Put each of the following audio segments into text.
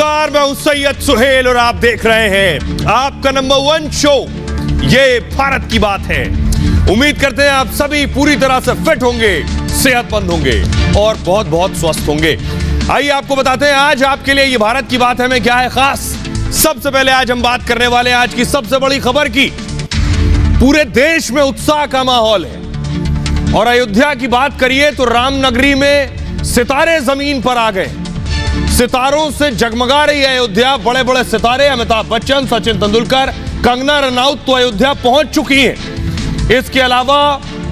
नमस्कार, मैं हूं सैयद सुहेल और आप देख रहे हैं आपका नंबर 1 शो ये भारत की बात है। उम्मीद करते हैं आप सभी पूरी तरह से फिट होंगे, सेहतमंद होंगे और बहुत बहुत स्वस्थ होंगे। आइए आपको बताते हैं आज आपके लिए ये भारत की बात है में क्या है खास। सबसे पहले आज हम बात करने वाले हैं आज की सबसे बड़ी खबर की। पूरे देश में उत्साह का माहौल है और अयोध्या की बात करिए तो रामनगरी में सितारे जमीन पर आ गए। सितारों से जगमगा रही है अयोध्या। बड़े बड़े सितारे अमिताभ बच्चन, सचिन तेंदुलकर, कंगना रनौत तो अयोध्या पहुंच चुकी हैं। इसके अलावा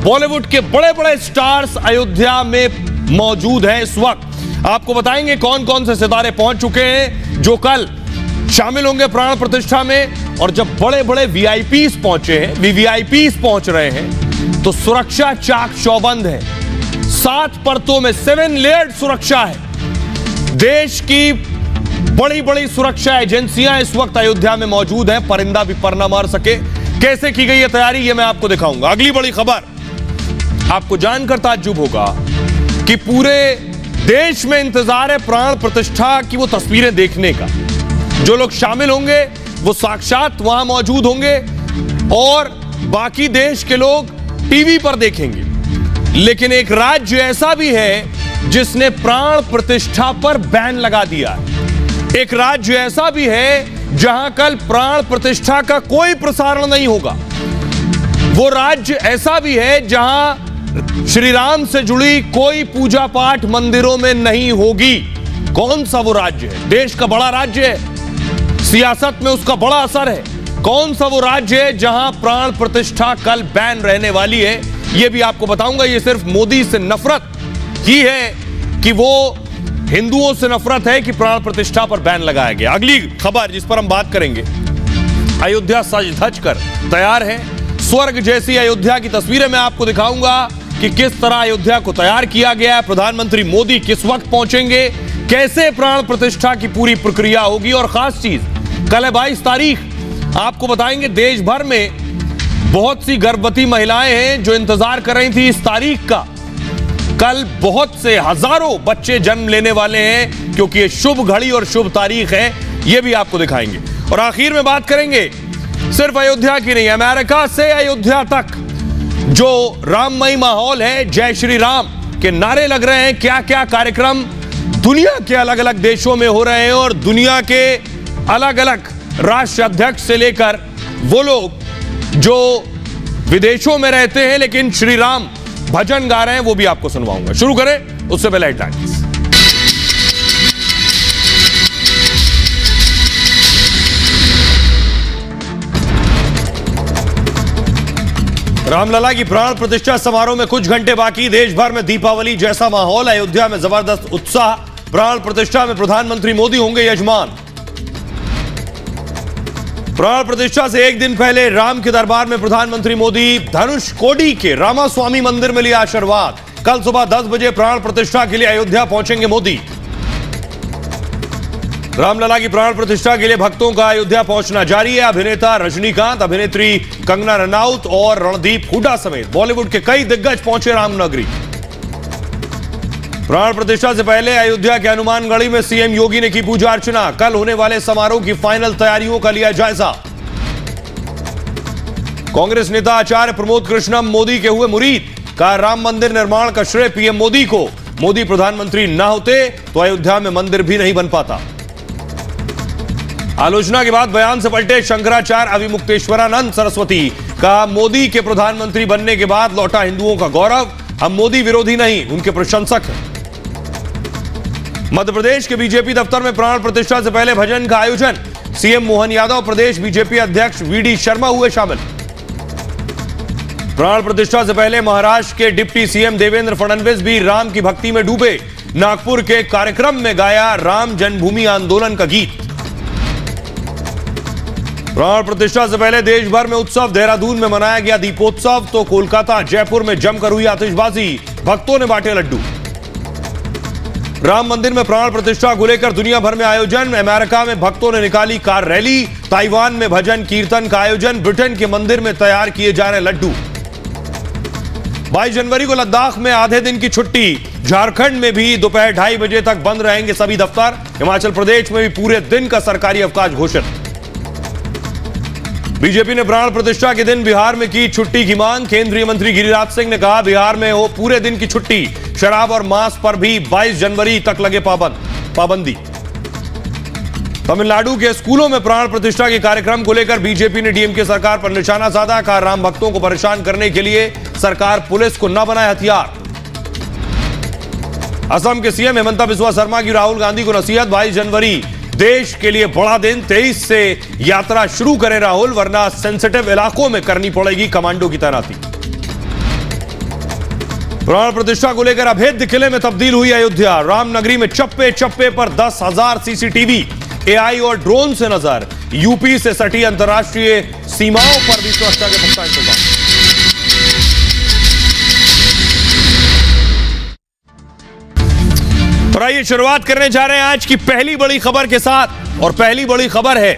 बॉलीवुड के बड़े बड़े स्टार्स अयोध्या में मौजूद हैं। इस वक्त आपको बताएंगे कौन कौन से सितारे पहुंच चुके हैं जो कल शामिल होंगे प्राण प्रतिष्ठा में। और जब बड़े बड़े वीआईपीज पहुंचे हैं, वीवीआईपीज पहुंच रहे हैं तो सुरक्षा चाक चौबंद है। 7 परतों में 7 लेयर्ड सुरक्षा है। देश की बड़ी बड़ी सुरक्षा एजेंसियां इस वक्त अयोध्या में मौजूद हैं। परिंदा भी पर न मार सके। कैसे की गई है तैयारी ये मैं आपको दिखाऊंगा। अगली बड़ी खबर आपको जानकर ताज्जुब होगा कि पूरे देश में इंतजार है प्राण प्रतिष्ठा की वो तस्वीरें देखने का। जो लोग शामिल होंगे वो साक्षात वहां मौजूद होंगे और बाकी देश के लोग टीवी पर देखेंगे। लेकिन एक राज्य ऐसा भी है जिसने प्राण प्रतिष्ठा पर बैन लगा दिया है। एक राज्य ऐसा भी है जहां कल प्राण प्रतिष्ठा का कोई प्रसारण नहीं होगा। वो राज्य ऐसा भी है जहां श्री राम से जुड़ी कोई पूजा पाठ मंदिरों में नहीं होगी। कौन सा वो राज्य है? देश का बड़ा राज्य है, सियासत में उसका बड़ा असर है। कौन सा वो राज्य है जहां प्राण प्रतिष्ठा कल बैन रहने वाली है ये भी आपको बताऊंगा। ये सिर्फ मोदी से नफरत ही है कि वो हिंदुओं से नफरत है कि प्राण प्रतिष्ठा पर बैन लगाया गया। अगली खबर जिस पर हम बात करेंगे, अयोध्या सज धज कर तैयार है। स्वर्ग जैसी अयोध्या की तस्वीरें मैं आपको दिखाऊंगा कि किस तरह अयोध्या को तैयार किया गया है। प्रधानमंत्री मोदी किस वक्त पहुंचेंगे, कैसे प्राण प्रतिष्ठा की पूरी प्रक्रिया होगी। और खास चीज कल है 22 तारीख। आपको बताएंगे देश भर में बहुत सी गर्भवती महिलाएं हैं जो इंतजार कर रही थी इस तारीख का। कल बहुत से हजारों बच्चे जन्म लेने वाले हैं क्योंकि ये शुभ घड़ी और शुभ तारीख है। ये भी आपको दिखाएंगे। और आखिर में बात करेंगे सिर्फ अयोध्या की नहीं, अमेरिका से अयोध्या तक जो राममय माहौल है, जय श्री राम के नारे लग रहे हैं। क्या क्या कार्यक्रम दुनिया के अलग अलग देशों में हो रहे हैं और दुनिया के अलग अलग राष्ट्र अध्यक्ष से लेकर वो लोग जो विदेशों में रहते हैं लेकिन श्री राम भजन गा रहे हैं वो भी आपको सुनवाऊंगा। शुरू करें उससे पहले हेडलाइंस। रामलला की प्राण प्रतिष्ठा समारोह में कुछ घंटे बाकी। देश भर में दीपावली जैसा माहौल। अयोध्या में जबरदस्त उत्साह। प्राण प्रतिष्ठा में प्रधानमंत्री मोदी होंगे यजमान। प्राण प्रतिष्ठा से एक दिन पहले राम के दरबार में प्रधानमंत्री मोदी धनुष कोडी के रामास्वामी मंदिर में लिया आशीर्वाद। कल सुबह 10 बजे प्राण प्रतिष्ठा के लिए अयोध्या पहुंचेंगे मोदी। रामलला की प्राण प्रतिष्ठा के लिए भक्तों का अयोध्या पहुंचना जारी है। अभिनेता रजनीकांत, अभिनेत्री कंगना रनौत और रणदीप हुड्डा समेत बॉलीवुड के कई दिग्गज पहुंचे रामनगरी। प्राण प्रतिष्ठा से पहले अयोध्या के हनुमानगढ़ी में सीएम योगी ने की पूजा अर्चना। कल होने वाले समारोह की फाइनल तैयारियों का लिया जायजा। कांग्रेस नेता आचार्य प्रमोद कृष्णम मोदी के हुए मुरीद। कहा राम मंदिर निर्माण का श्रेय पीएम मोदी को। मोदी प्रधानमंत्री न होते तो अयोध्या में मंदिर भी नहीं बन पाता। आलोचना के बाद बयान से पलटे शंकराचार्य अविमुक्तेश्वरानंद सरस्वती। कहा मोदी के प्रधानमंत्री बनने के बाद लौटा हिंदुओं का गौरव। हम मोदी विरोधी नहीं, उनके प्रशंसक हैं। मध्य प्रदेश के बीजेपी दफ्तर में प्राण प्रतिष्ठा से पहले भजन का आयोजन। सीएम मोहन यादव, प्रदेश बीजेपी अध्यक्ष वीडी शर्मा हुए शामिल। प्राण प्रतिष्ठा से पहले महाराष्ट्र के डिप्टी सीएम देवेंद्र फडणवीस भी राम की भक्ति में डूबे। नागपुर के कार्यक्रम में गाया राम जन्मभूमि आंदोलन का गीत। प्राण प्रतिष्ठा से पहले देश भर में उत्सव। देहरादून में मनाया गया दीपोत्सव तो कोलकाता, जयपुर में जमकर हुई आतिशबाजी। भक्तों ने बांटे लड्डू। राम मंदिर में प्राण प्रतिष्ठा को लेकर दुनिया भर में आयोजन। अमेरिका में भक्तों ने निकाली कार रैली। ताइवान में भजन कीर्तन का आयोजन। ब्रिटेन के मंदिर में तैयार किए जा रहे लड्डू। 22 जनवरी को लद्दाख में आधे दिन की छुट्टी। झारखंड में भी दोपहर 2:30 बजे तक बंद रहेंगे सभी दफ्तर। हिमाचल प्रदेश में भी पूरे दिन का सरकारी अवकाश घोषित। बीजेपी ने प्राण प्रतिष्ठा के दिन बिहार में की छुट्टी की मांग। केंद्रीय मंत्री गिरिराज सिंह ने कहा बिहार में हो पूरे दिन की छुट्टी। शराब और मांस पर भी 22 जनवरी तक लगे पाबंदी। तमिलनाडु के स्कूलों में प्राण प्रतिष्ठा के कार्यक्रम को लेकर बीजेपी ने डीएमके सरकार पर निशाना साधा। कहा राम भक्तों को परेशान करने के लिए सरकार पुलिस को न बनाए हथियार। असम के सीएम हेमंता बिस्वा शर्मा की राहुल गांधी को नसीहत। 22 जनवरी देश के लिए बड़ा दिन। 23 से यात्रा शुरू करें राहुल, वरना सेंसिटिव इलाकों में करनी पड़ेगी कमांडो की तैनाती। प्राण प्रतिष्ठा को लेकर अभेद्य किले में तब्दील हुई अयोध्या। रामनगरी में चप्पे चप्पे पर 10,000 सीसीटीवी, एआई और ड्रोन से नजर। यूपी से सटी अंतर्राष्ट्रीय सीमाओं पर भी सुरक्षा के पुख्ता इंतजाम। और आइए शुरुआत करने जा रहे हैं आज की पहली बड़ी खबर के साथ। और पहली बड़ी खबर है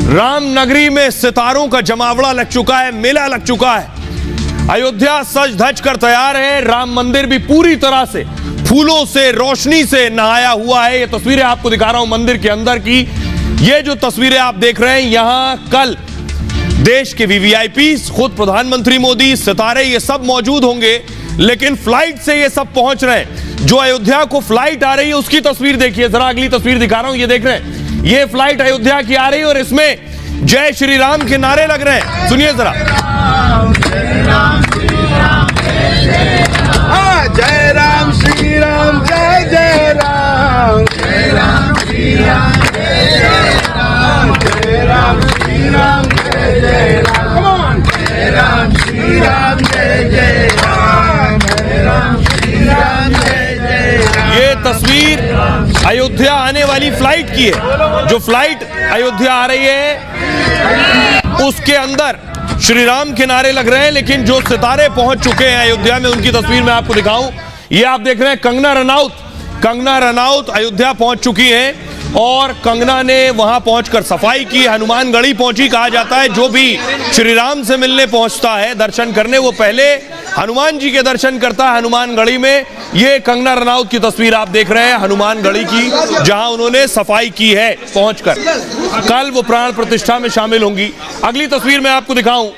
रामनगरी में सितारों का जमावड़ा लग चुका है, मेला लग चुका है। अयोध्या सज धज कर तैयार है। राम मंदिर भी पूरी तरह से फूलों से, रोशनी से नहाया हुआ है। ये तस्वीरें आपको दिखा रहा हूं मंदिर के अंदर की। ये जो तस्वीरें आप देख रहे हैं, यहां कल देश के वीवीआईपी, खुद प्रधानमंत्री मोदी, सितारे, ये सब मौजूद होंगे। लेकिन फ्लाइट से ये सब पहुंच रहे हैं। जो अयोध्या को फ्लाइट आ रही है उसकी तस्वीर देखिए जरा। अगली तस्वीर दिखा रहा हूं, ये देख रहे हैं, ये फ्लाइट अयोध्या की आ रही है और इसमें जय श्री राम के नारे लग रहे हैं। सुनिए जरा। जय राम श्री राम, जय जय राम, जय राम श्री राम, जय जय राम, जय राम श्री राम, जय जय राम, जय राम श्री राम, जय जय राम, जय राम श्री राम, जय जय राम। ये तस्वीर अयोध्या आने वाली फ्लाइट की है। जो फ्लाइट अयोध्या आ रही है उसके अंदर श्री राम के नारे लग रहे हैं। लेकिन जो सितारे पहुंच चुके हैं अयोध्या में, उनकी तस्वीर मैं आपको दिखाऊं। ये आप देख रहे हैं कंगना रनौत अयोध्या पहुंच चुकी हैं और कंगना ने वहां पहुंचकर सफाई की। हनुमानगढ़ी पहुंची। कहा जाता है जो भी श्री राम से मिलने पहुंचता है, दर्शन करने, वो पहले हनुमान जी के दर्शन करता है हनुमानगढ़ी में। ये कंगना रनौत की तस्वीर आप देख रहे हैं हनुमानगढ़ी की, जहां उन्होंने सफाई की है पहुंचकर। कल वो प्राण प्रतिष्ठा में शामिल होंगी। अगली तस्वीर मैं आपको दिखाऊं,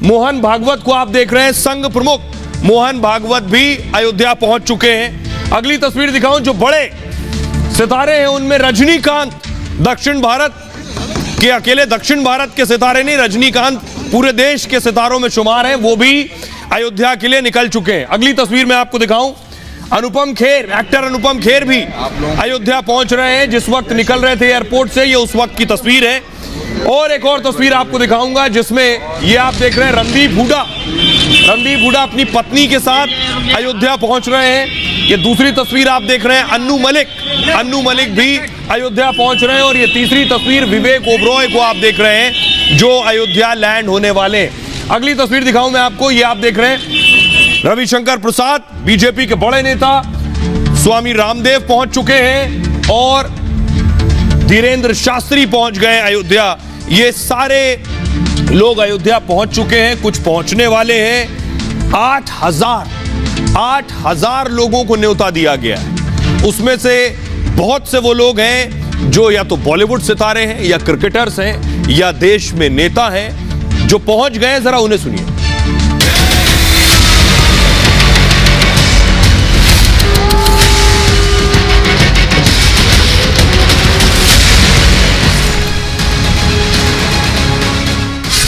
मोहन भागवत को आप देख रहे हैं। संघ प्रमुख मोहन भागवत भी अयोध्या पहुंच चुके हैं। अगली तस्वीर दिखाऊं, जो बड़े सितारे हैं उनमें रजनीकांत, दक्षिण भारत के, अकेले दक्षिण भारत के सितारे नहीं, रजनीकांत पूरे देश के सितारों में शुमार हैं, वो भी अयोध्या के लिए निकल चुके हैं। अगली तस्वीर मैं आपको दिखाऊं, अनुपम खेर, एक्टर अनुपम खेर भी अयोध्या पहुंच रहे हैं। जिस वक्त निकल रहे थे एयरपोर्ट से, ये उस वक्त की तस्वीर है। और एक और तस्वीर आपको दिखाऊंगा जिसमें ये आप देख रहे हैं रणदीप हुड्डा अपनी पत्नी के साथ अयोध्या पहुंच रहे हैं। ये दूसरी तस्वीर आप देख रहे हैं, अन्नू मलिक भी अयोध्या पहुंच रहे हैं। और ये तीसरी तस्वीर विवेक ओबरॉय को आप देख रहे हैं जो अयोध्या लैंड होने वाले हैं। अगली तस्वीर दिखाऊं मैं आपको, ये आप देख रहे हैं रविशंकर प्रसाद, बीजेपी के बड़े नेता, स्वामी रामदेव पहुंच चुके हैं और धीरेन्द्र शास्त्री पहुंच गए अयोध्या। ये सारे लोग अयोध्या पहुंच चुके हैं, कुछ पहुंचने वाले हैं। 8,000 लोगों को न्योता दिया गया है। उसमें से बहुत से वो लोग हैं जो या तो बॉलीवुड सितारे हैं, या क्रिकेटर्स हैं, या देश में नेता हैं जो पहुंच गए। जरा उन्हें सुनिए।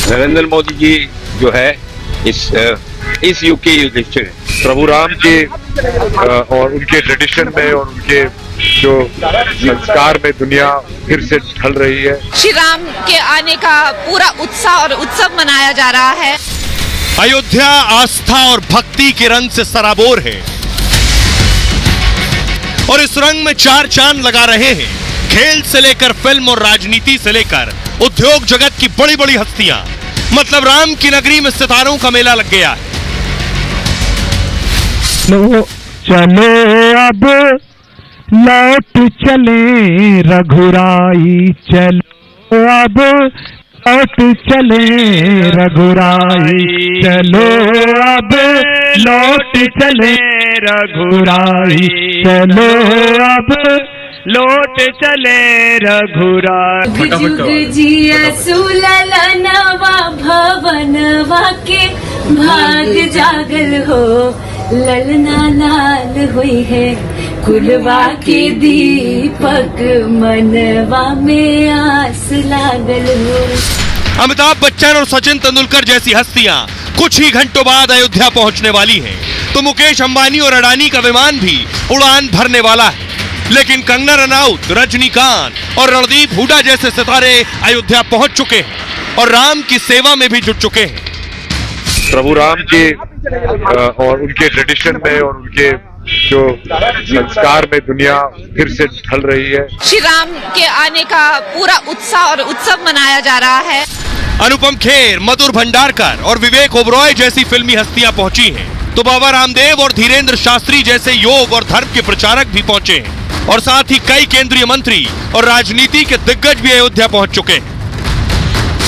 नरेंद्र मोदी जी जो है इस युग के इलेक्शन प्रभु राम के और उनके ट्रेडिशन में और उनके जो संस्कार में दुनिया फिर से ढल रही है। श्री राम के आने का पूरा उत्साह और उत्सव मनाया जा रहा है। अयोध्या आस्था और भक्ति के रंग से सराबोर है और इस रंग में चार चांद लगा रहे हैं। खेल से लेकर फिल्म और राजनीति से लेकर उद्योग जगत की बड़ी बड़ी हस्तियां, मतलब राम की नगरी में सितारों का मेला लग गया है। चलो अब लौट चले रघुराई, चलो अब लौट चले रघुराई, चलो अब लौट चले रघुराई चलो अब लौट चले रघुराई। जुग जिया सुललनवा भवनवा के भाग जागल हो, ललना लाल हुई है कुलवा के दीपक मनवा में आस लागल हो। अमिताभ बच्चन और सचिन तेंदुलकर जैसी हस्तियां कुछ ही घंटों बाद अयोध्या पहुंचने वाली हैं, तो मुकेश अंबानी और अडानी का विमान भी उड़ान भरने वाला है। लेकिन कंगना रनौत, रजनीकांत और रणदीप हुड्डा जैसे सितारे अयोध्या पहुंच चुके हैं और राम की सेवा में भी जुट चुके हैं। प्रभु राम के और उनके ट्रेडिशन में और उनके जो संस्कार में दुनिया फिर से ढल रही है। श्री राम के आने का पूरा उत्साह और उत्सव मनाया जा रहा है। अनुपम खेर, मधुर भंडारकर और विवेक ओबरॉय जैसी फिल्मी हस्तियां पहुंची हैं, तो बाबा रामदेव और धीरेन्द्र शास्त्री जैसे योग और धर्म के प्रचारक भी पहुंचे हैं और साथ ही कई केंद्रीय मंत्री और राजनीति के दिग्गज भी अयोध्या पहुंच चुके हैं।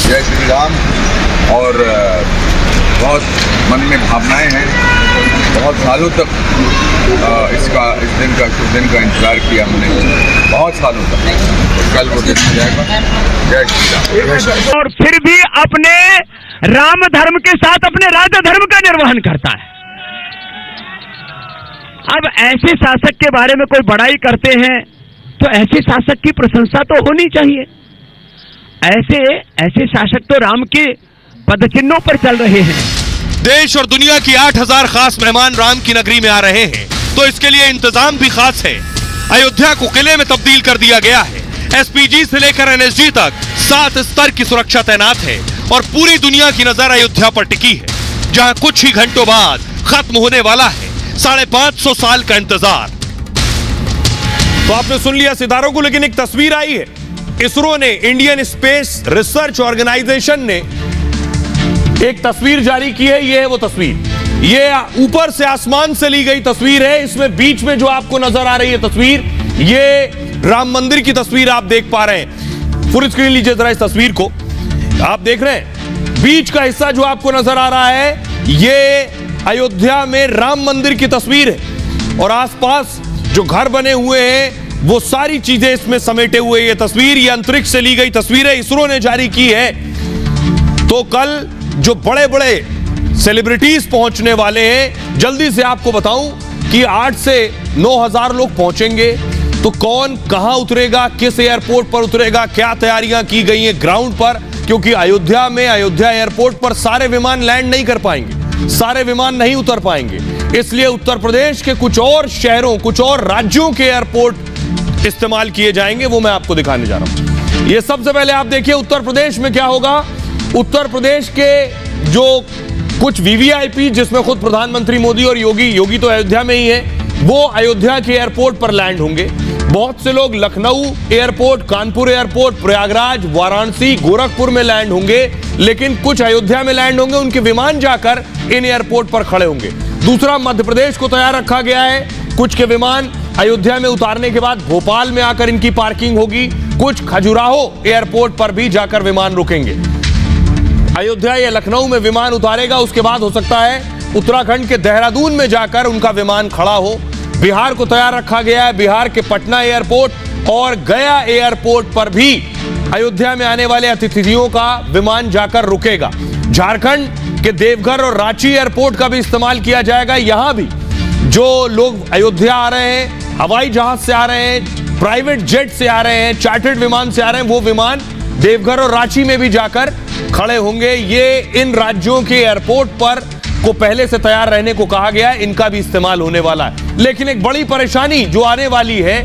जय श्री राम। और बहुत मन में भावनाएं हैं, बहुत सालों तक इस दिन का इंतजार किया हमने, बहुत सालों तक। कल वो दिन हो जाएगा। जय श्री राम। और फिर भी अपने राम धर्म के साथ अपने राजा धर्म का निर्वहन करता है। अब ऐसे शासक के बारे में कोई बड़ाई करते हैं तो ऐसे शासक की प्रशंसा तो होनी चाहिए। ऐसे शासक तो राम के पदचिन्हों पर चल रहे हैं। देश और दुनिया की 8000 खास मेहमान राम की नगरी में आ रहे हैं, तो इसके लिए इंतजाम भी खास है। अयोध्या को किले में तब्दील कर दिया गया है। एसपीजी से लेकर एनएसजी तक 7 स्तर की सुरक्षा तैनात है और पूरी दुनिया की नजर अयोध्या पर टिकी है, जहां कुछ ही घंटों बाद खत्म होने वाला है 550 साल का इंतजार। तो आपने सुन लिया सितारों को, लेकिन एक तस्वीर आई है। इसरो ने, इंडियन स्पेस रिसर्च ऑर्गेनाइजेशन ने एक तस्वीर जारी की है। ये है वो तस्वीर, ये ऊपर से आसमान से ली गई तस्वीर है। इसमें बीच में जो आपको नजर आ रही है तस्वीर, ये राम मंदिर की तस्वीर आप देख पा रहे हैं। फुल स्क्रीन लीजिए जरा इस तस्वीर को। आप देख रहे हैं बीच का हिस्सा जो आपको नजर आ रहा है, ये अयोध्या में राम मंदिर की तस्वीर है और आसपास जो घर बने हुए हैं वो सारी चीजें इसमें समेटे हुए। ये तस्वीर, ये अंतरिक्ष से ली गई तस्वीर है, इसरो ने जारी की है। तो कल जो बड़े बड़े सेलिब्रिटीज पहुंचने वाले हैं, जल्दी से आपको बताऊं कि 8 से 9,000 लोग पहुंचेंगे। तो कौन कहां उतरेगा, किस एयरपोर्ट पर उतरेगा, क्या तैयारियां की गई हैं ग्राउंड पर, क्योंकि अयोध्या में, अयोध्या एयरपोर्ट पर सारे विमान लैंड नहीं कर पाएंगे, सारे विमान नहीं उतर पाएंगे। इसलिए उत्तर प्रदेश के कुछ और शहरों, कुछ और राज्यों के एयरपोर्ट इस्तेमाल किए जाएंगे, वो मैं आपको दिखाने जा रहा हूं। ये सबसे पहले आप देखिए उत्तर प्रदेश में क्या होगा। उत्तर प्रदेश के जो कुछ वीवीआईपी, जिसमें खुद प्रधानमंत्री मोदी और योगी तो अयोध्या में ही है, वो अयोध्या के एयरपोर्ट पर लैंड होंगे। बहुत से लोग लखनऊ एयरपोर्ट, कानपुर एयरपोर्ट, प्रयागराज, वाराणसी, गोरखपुर में लैंड होंगे, लेकिन कुछ अयोध्या में लैंड होंगे। उनके विमान जाकर इन एयरपोर्ट पर खड़े होंगे। दूसरा, मध्य प्रदेश को तैयार रखा गया है। कुछ के विमान अयोध्या में उतारने के बाद भोपाल में आकर इनकी पार्किंग होगी। कुछ खजुराहो एयरपोर्ट पर भी जाकर विमान रुकेंगे। अयोध्या या लखनऊ में विमान उतारेगा, उसके बाद हो सकता है उत्तराखंड के देहरादून में जाकर उनका विमान खड़ा हो। बिहार को तैयार रखा गया है। बिहार के पटना एयरपोर्ट और गया एयरपोर्ट पर भी अयोध्या में आने वाले अतिथियों का विमान जाकर रुकेगा। झारखंड के देवघर और रांची एयरपोर्ट का भी इस्तेमाल किया जाएगा। यहां भी जो लोग अयोध्या आ रहे हैं, हवाई जहाज से आ रहे हैं, प्राइवेट जेट से आ रहे हैं, चार्टर्ड विमान से आ रहे हैं, वो विमान देवघर और रांची में भी जाकर खड़े होंगे। ये इन राज्यों के एयरपोर्ट पर को पहले से तैयार रहने को कहा गया है, इनका भी इस्तेमाल होने वाला है। लेकिन एक बड़ी परेशानी जो आने वाली है,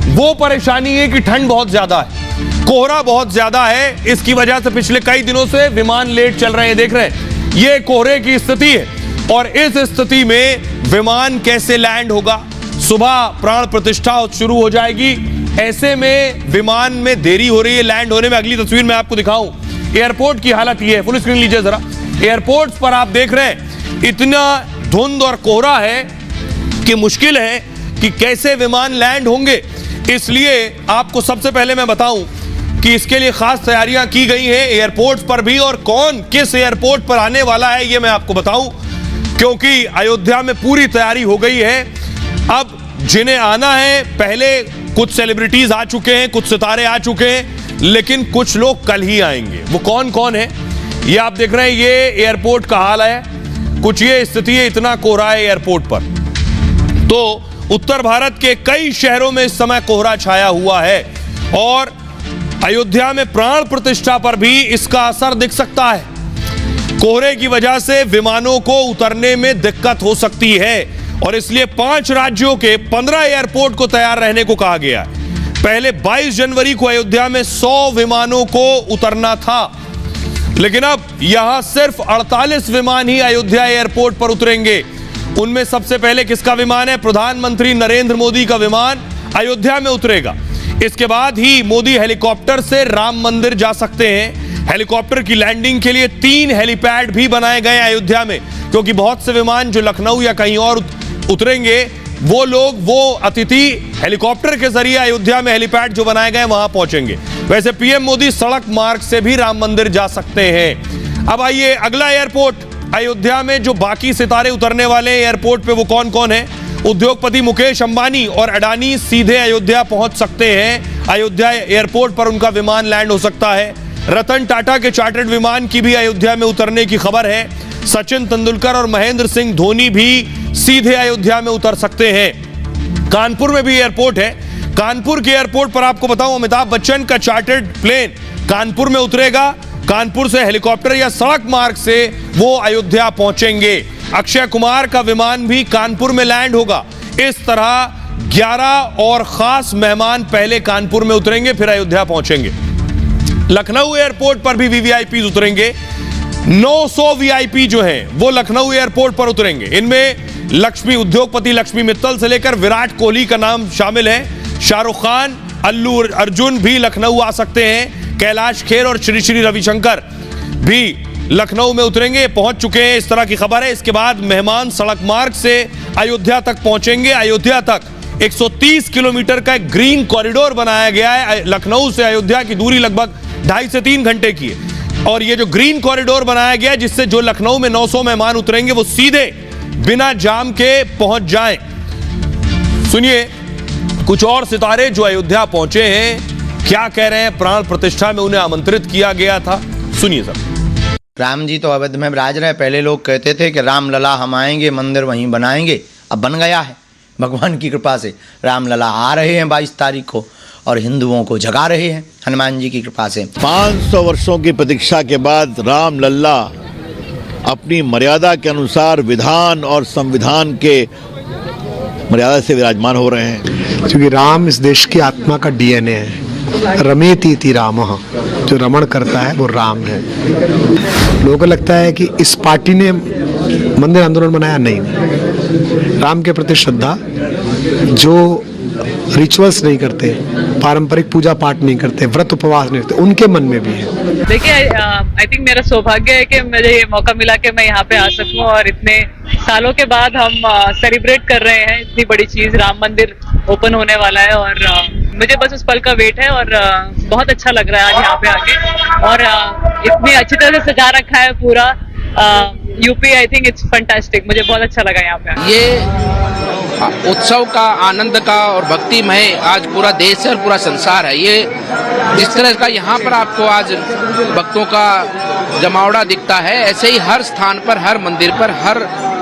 वो परेशानी है कि ठंड बहुत ज्यादा है, कोहरा बहुत ज्यादा है। इसकी वजह से पिछले कई दिनों से विमान लेट चल रहे हैं। देख रहे हैं ये कोहरे की स्थिति है और इस स्थिति में विमान कैसे लैंड होगा। सुबह प्राण प्रतिष्ठा शुरू हो जाएगी, ऐसे में विमान में देरी हो रही है लैंड होने में। अगली तस्वीर में आपको दिखाऊं एयरपोर्ट की हालत ये है। फुल स्क्रीन लीजिए जरा। एयरपोर्ट पर आप देख रहे हैं इतना धुंध और कोहरा है कि मुश्किल है कि कैसे विमान लैंड होंगे। इसलिए आपको सबसे पहले मैं बताऊं कि इसके लिए खास तैयारियां की गई हैं एयरपोर्ट पर भी, और कौन किस एयरपोर्ट पर आने वाला है ये मैं आपको बताऊं। क्योंकि अयोध्या में पूरी तैयारी हो गई है। अब जिन्हें आना है, पहले कुछ सेलिब्रिटीज आ चुके हैं, कुछ सितारे आ चुके हैं, लेकिन कुछ लोग कल ही आएंगे। वो कौन कौन है ये आप देख रहे हैं। ये एयरपोर्ट का हाल है, कुछ ये स्थिति है, इतना कोहरा है एयरपोर्ट पर। तो उत्तर भारत के कई शहरों में इस समय कोहरा छाया हुआ है और अयोध्या में प्राण प्रतिष्ठा पर भी इसका असर दिख सकता है। कोहरे की वजह से विमानों को उतरने में दिक्कत हो सकती है और इसलिए 5 राज्यों के 15 एयरपोर्ट को तैयार रहने को कहा गया है। पहले 22 जनवरी को अयोध्या में 100 विमानों को उतरना था, लेकिन अब यहां सिर्फ 48 विमान ही अयोध्या एयरपोर्ट पर उतरेंगे। उनमें सबसे पहले किसका विमान है? प्रधानमंत्री नरेंद्र मोदी का विमान अयोध्या में उतरेगा। इसके बाद ही मोदी हेलीकॉप्टर से राम मंदिर जा सकते हैं। हेलीकॉप्टर की लैंडिंग के लिए 3 हेलीपैड भी बनाए गए अयोध्या में, क्योंकि बहुत से विमान जो लखनऊ या कहीं और उतरेंगे, वो अतिथि हेलीकॉप्टर के जरिए अयोध्या में हेलीपैड जो बनाए गए वहां पहुंचेंगे। वैसे पीएम मोदी सड़क मार्ग से भी राम मंदिर जा सकते हैं। अब आइए अगला एयरपोर्ट अयोध्या में जो बाकी सितारे उतरने वाले एयरपोर्ट पे वो कौन कौन है। उद्योगपति मुकेश अंबानी और अडानी सीधे अयोध्या पहुंच सकते हैं। अयोध्या एयरपोर्ट पर उनका विमान लैंड हो सकता है। रतन टाटा के चार्टर्ड विमान की भी अयोध्या में उतरने की खबर है। सचिन तेंदुलकर और महेंद्र सिंह धोनी भी सीधे अयोध्या में उतर सकते हैं। कानपुर में भी एयरपोर्ट है। कानपुर के एयरपोर्ट पर आपको बताऊं, अमिताभ बच्चन का चार्टर्ड प्लेन कानपुर में उतरेगा। कानपुर से हेलीकॉप्टर या सड़क मार्ग से वो अयोध्या पहुंचेंगे। अक्षय कुमार का विमान भी कानपुर में लैंड होगा। इस तरह 11 और खास मेहमान पहले कानपुर में उतरेंगे, फिर अयोध्या पहुंचेंगे। लखनऊ एयरपोर्ट पर भी वीवीआईपी उतरेंगे। 900 वीआईपी जो हैं वो लखनऊ एयरपोर्ट पर उतरेंगे। इनमें उद्योगपति लक्ष्मी मित्तल से लेकर विराट कोहली का नाम शामिल है। शाहरुख खान, अल्लू अर्जुन भी लखनऊ आ सकते हैं। कैलाश खेर और श्री श्री रविशंकर भी लखनऊ में उतरेंगे, पहुंच चुके हैं, इस तरह की खबर है। इसके बाद मेहमान सड़क मार्ग से अयोध्या तक पहुंचेंगे। अयोध्या तक 130 किलोमीटर का एक ग्रीन कॉरिडोर बनाया गया है। लखनऊ से अयोध्या की दूरी लगभग 2.5 से 3 घंटे की है और ये जो ग्रीन कॉरिडोर बनाया गया है, जिससे जो लखनऊ में 900 मेहमान उतरेंगे वो सीधे बिना जाम के पहुंच जाएं। सुनिए कुछ और सितारे जो अयोध्या पहुंचे हैं क्या कह रहे हैं। प्राण प्रतिष्ठा में उन्हें आमंत्रित किया गया था, सुनिए सर। राम जी तो अवध में राज रहे। पहले लोग कहते थे कि राम लला हम आएंगे, मंदिर वहीं बनाएंगे। अब बन गया है भगवान की कृपा से। राम लला आ रहे हैं 22 तारीख को और हिंदुओं को जगा रहे हैं हनुमान जी की कृपा से। 500 वर्षों की प्रतीक्षा के बाद राम लल्ला अपनी मर्यादा के अनुसार विधान और संविधान के मर्यादा से विराजमान हो रहे हैं। क्योंकि राम इस देश की आत्मा का डीएनए है। रमेति रामः, जो रमण करता है वो राम है। लोगों को लगता है कि इस पार्टी ने मंदिर आंदोलन बनाया, नहीं। राम के प्रति श्रद्धा, जो रिचुअल्स नहीं करते, पारंपरिक पूजा पाठ नहीं करते, व्रत उपवास नहीं करते, उनके मन में भी है। देखिए आई थिंक मेरा सौभाग्य है कि मुझे ये मौका मिला कि मैं यहाँ पे आ सकूं और इतने सालों के बाद हम सेलिब्रेट कर रहे हैं इतनी बड़ी चीज। राम मंदिर ओपन होने वाला है और मुझे बस उस पल का वेट है और बहुत अच्छा लग रहा है आज यहाँ पे आके। और इतनी अच्छी तरह से सजा रखा है पूरा UP. I think it's fantastic, मुझे बहुत अच्छा लगा यहाँ पे। ये उत्सव का, आनंद का और भक्तिमय आज पूरा देश है और पूरा संसार है। ये जिस तरह का यहाँ पर आपको आज भक्तों का जमावड़ा दिखता है, ऐसे ही हर स्थान पर, हर मंदिर पर, हर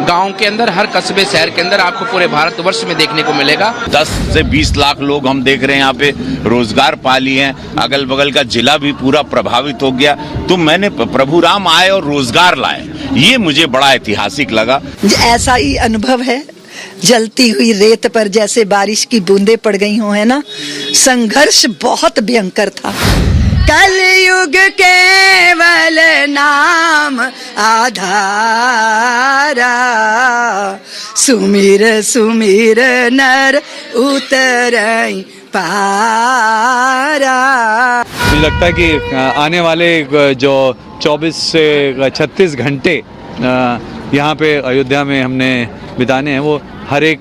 गांव के अंदर, हर कस्बे शहर के अंदर आपको पूरे भारतवर्ष में देखने को मिलेगा। 10 से 20 लाख लोग हम देख रहे हैं यहाँ पे रोजगार पा लिए हैं। अगल बगल का जिला भी पूरा प्रभावित हो गया। तो मैंने प्रभु राम आए और रोजगार लाए, ये मुझे बड़ा ऐतिहासिक लगा। ऐसा ही अनुभव है, जलती हुई रेत पर जैसे बारिश की बूंदें पड़ गई हो, है ना। संघर्ष बहुत भयंकर था। कलयुग केवल नाम आधारा, सुमिर सुमिर नर उतरई पारा। मुझे लगता है कि आने वाले जो 24 से 36 घंटे यहाँ पे अयोध्या में हमने बिताने हैं, वो हर एक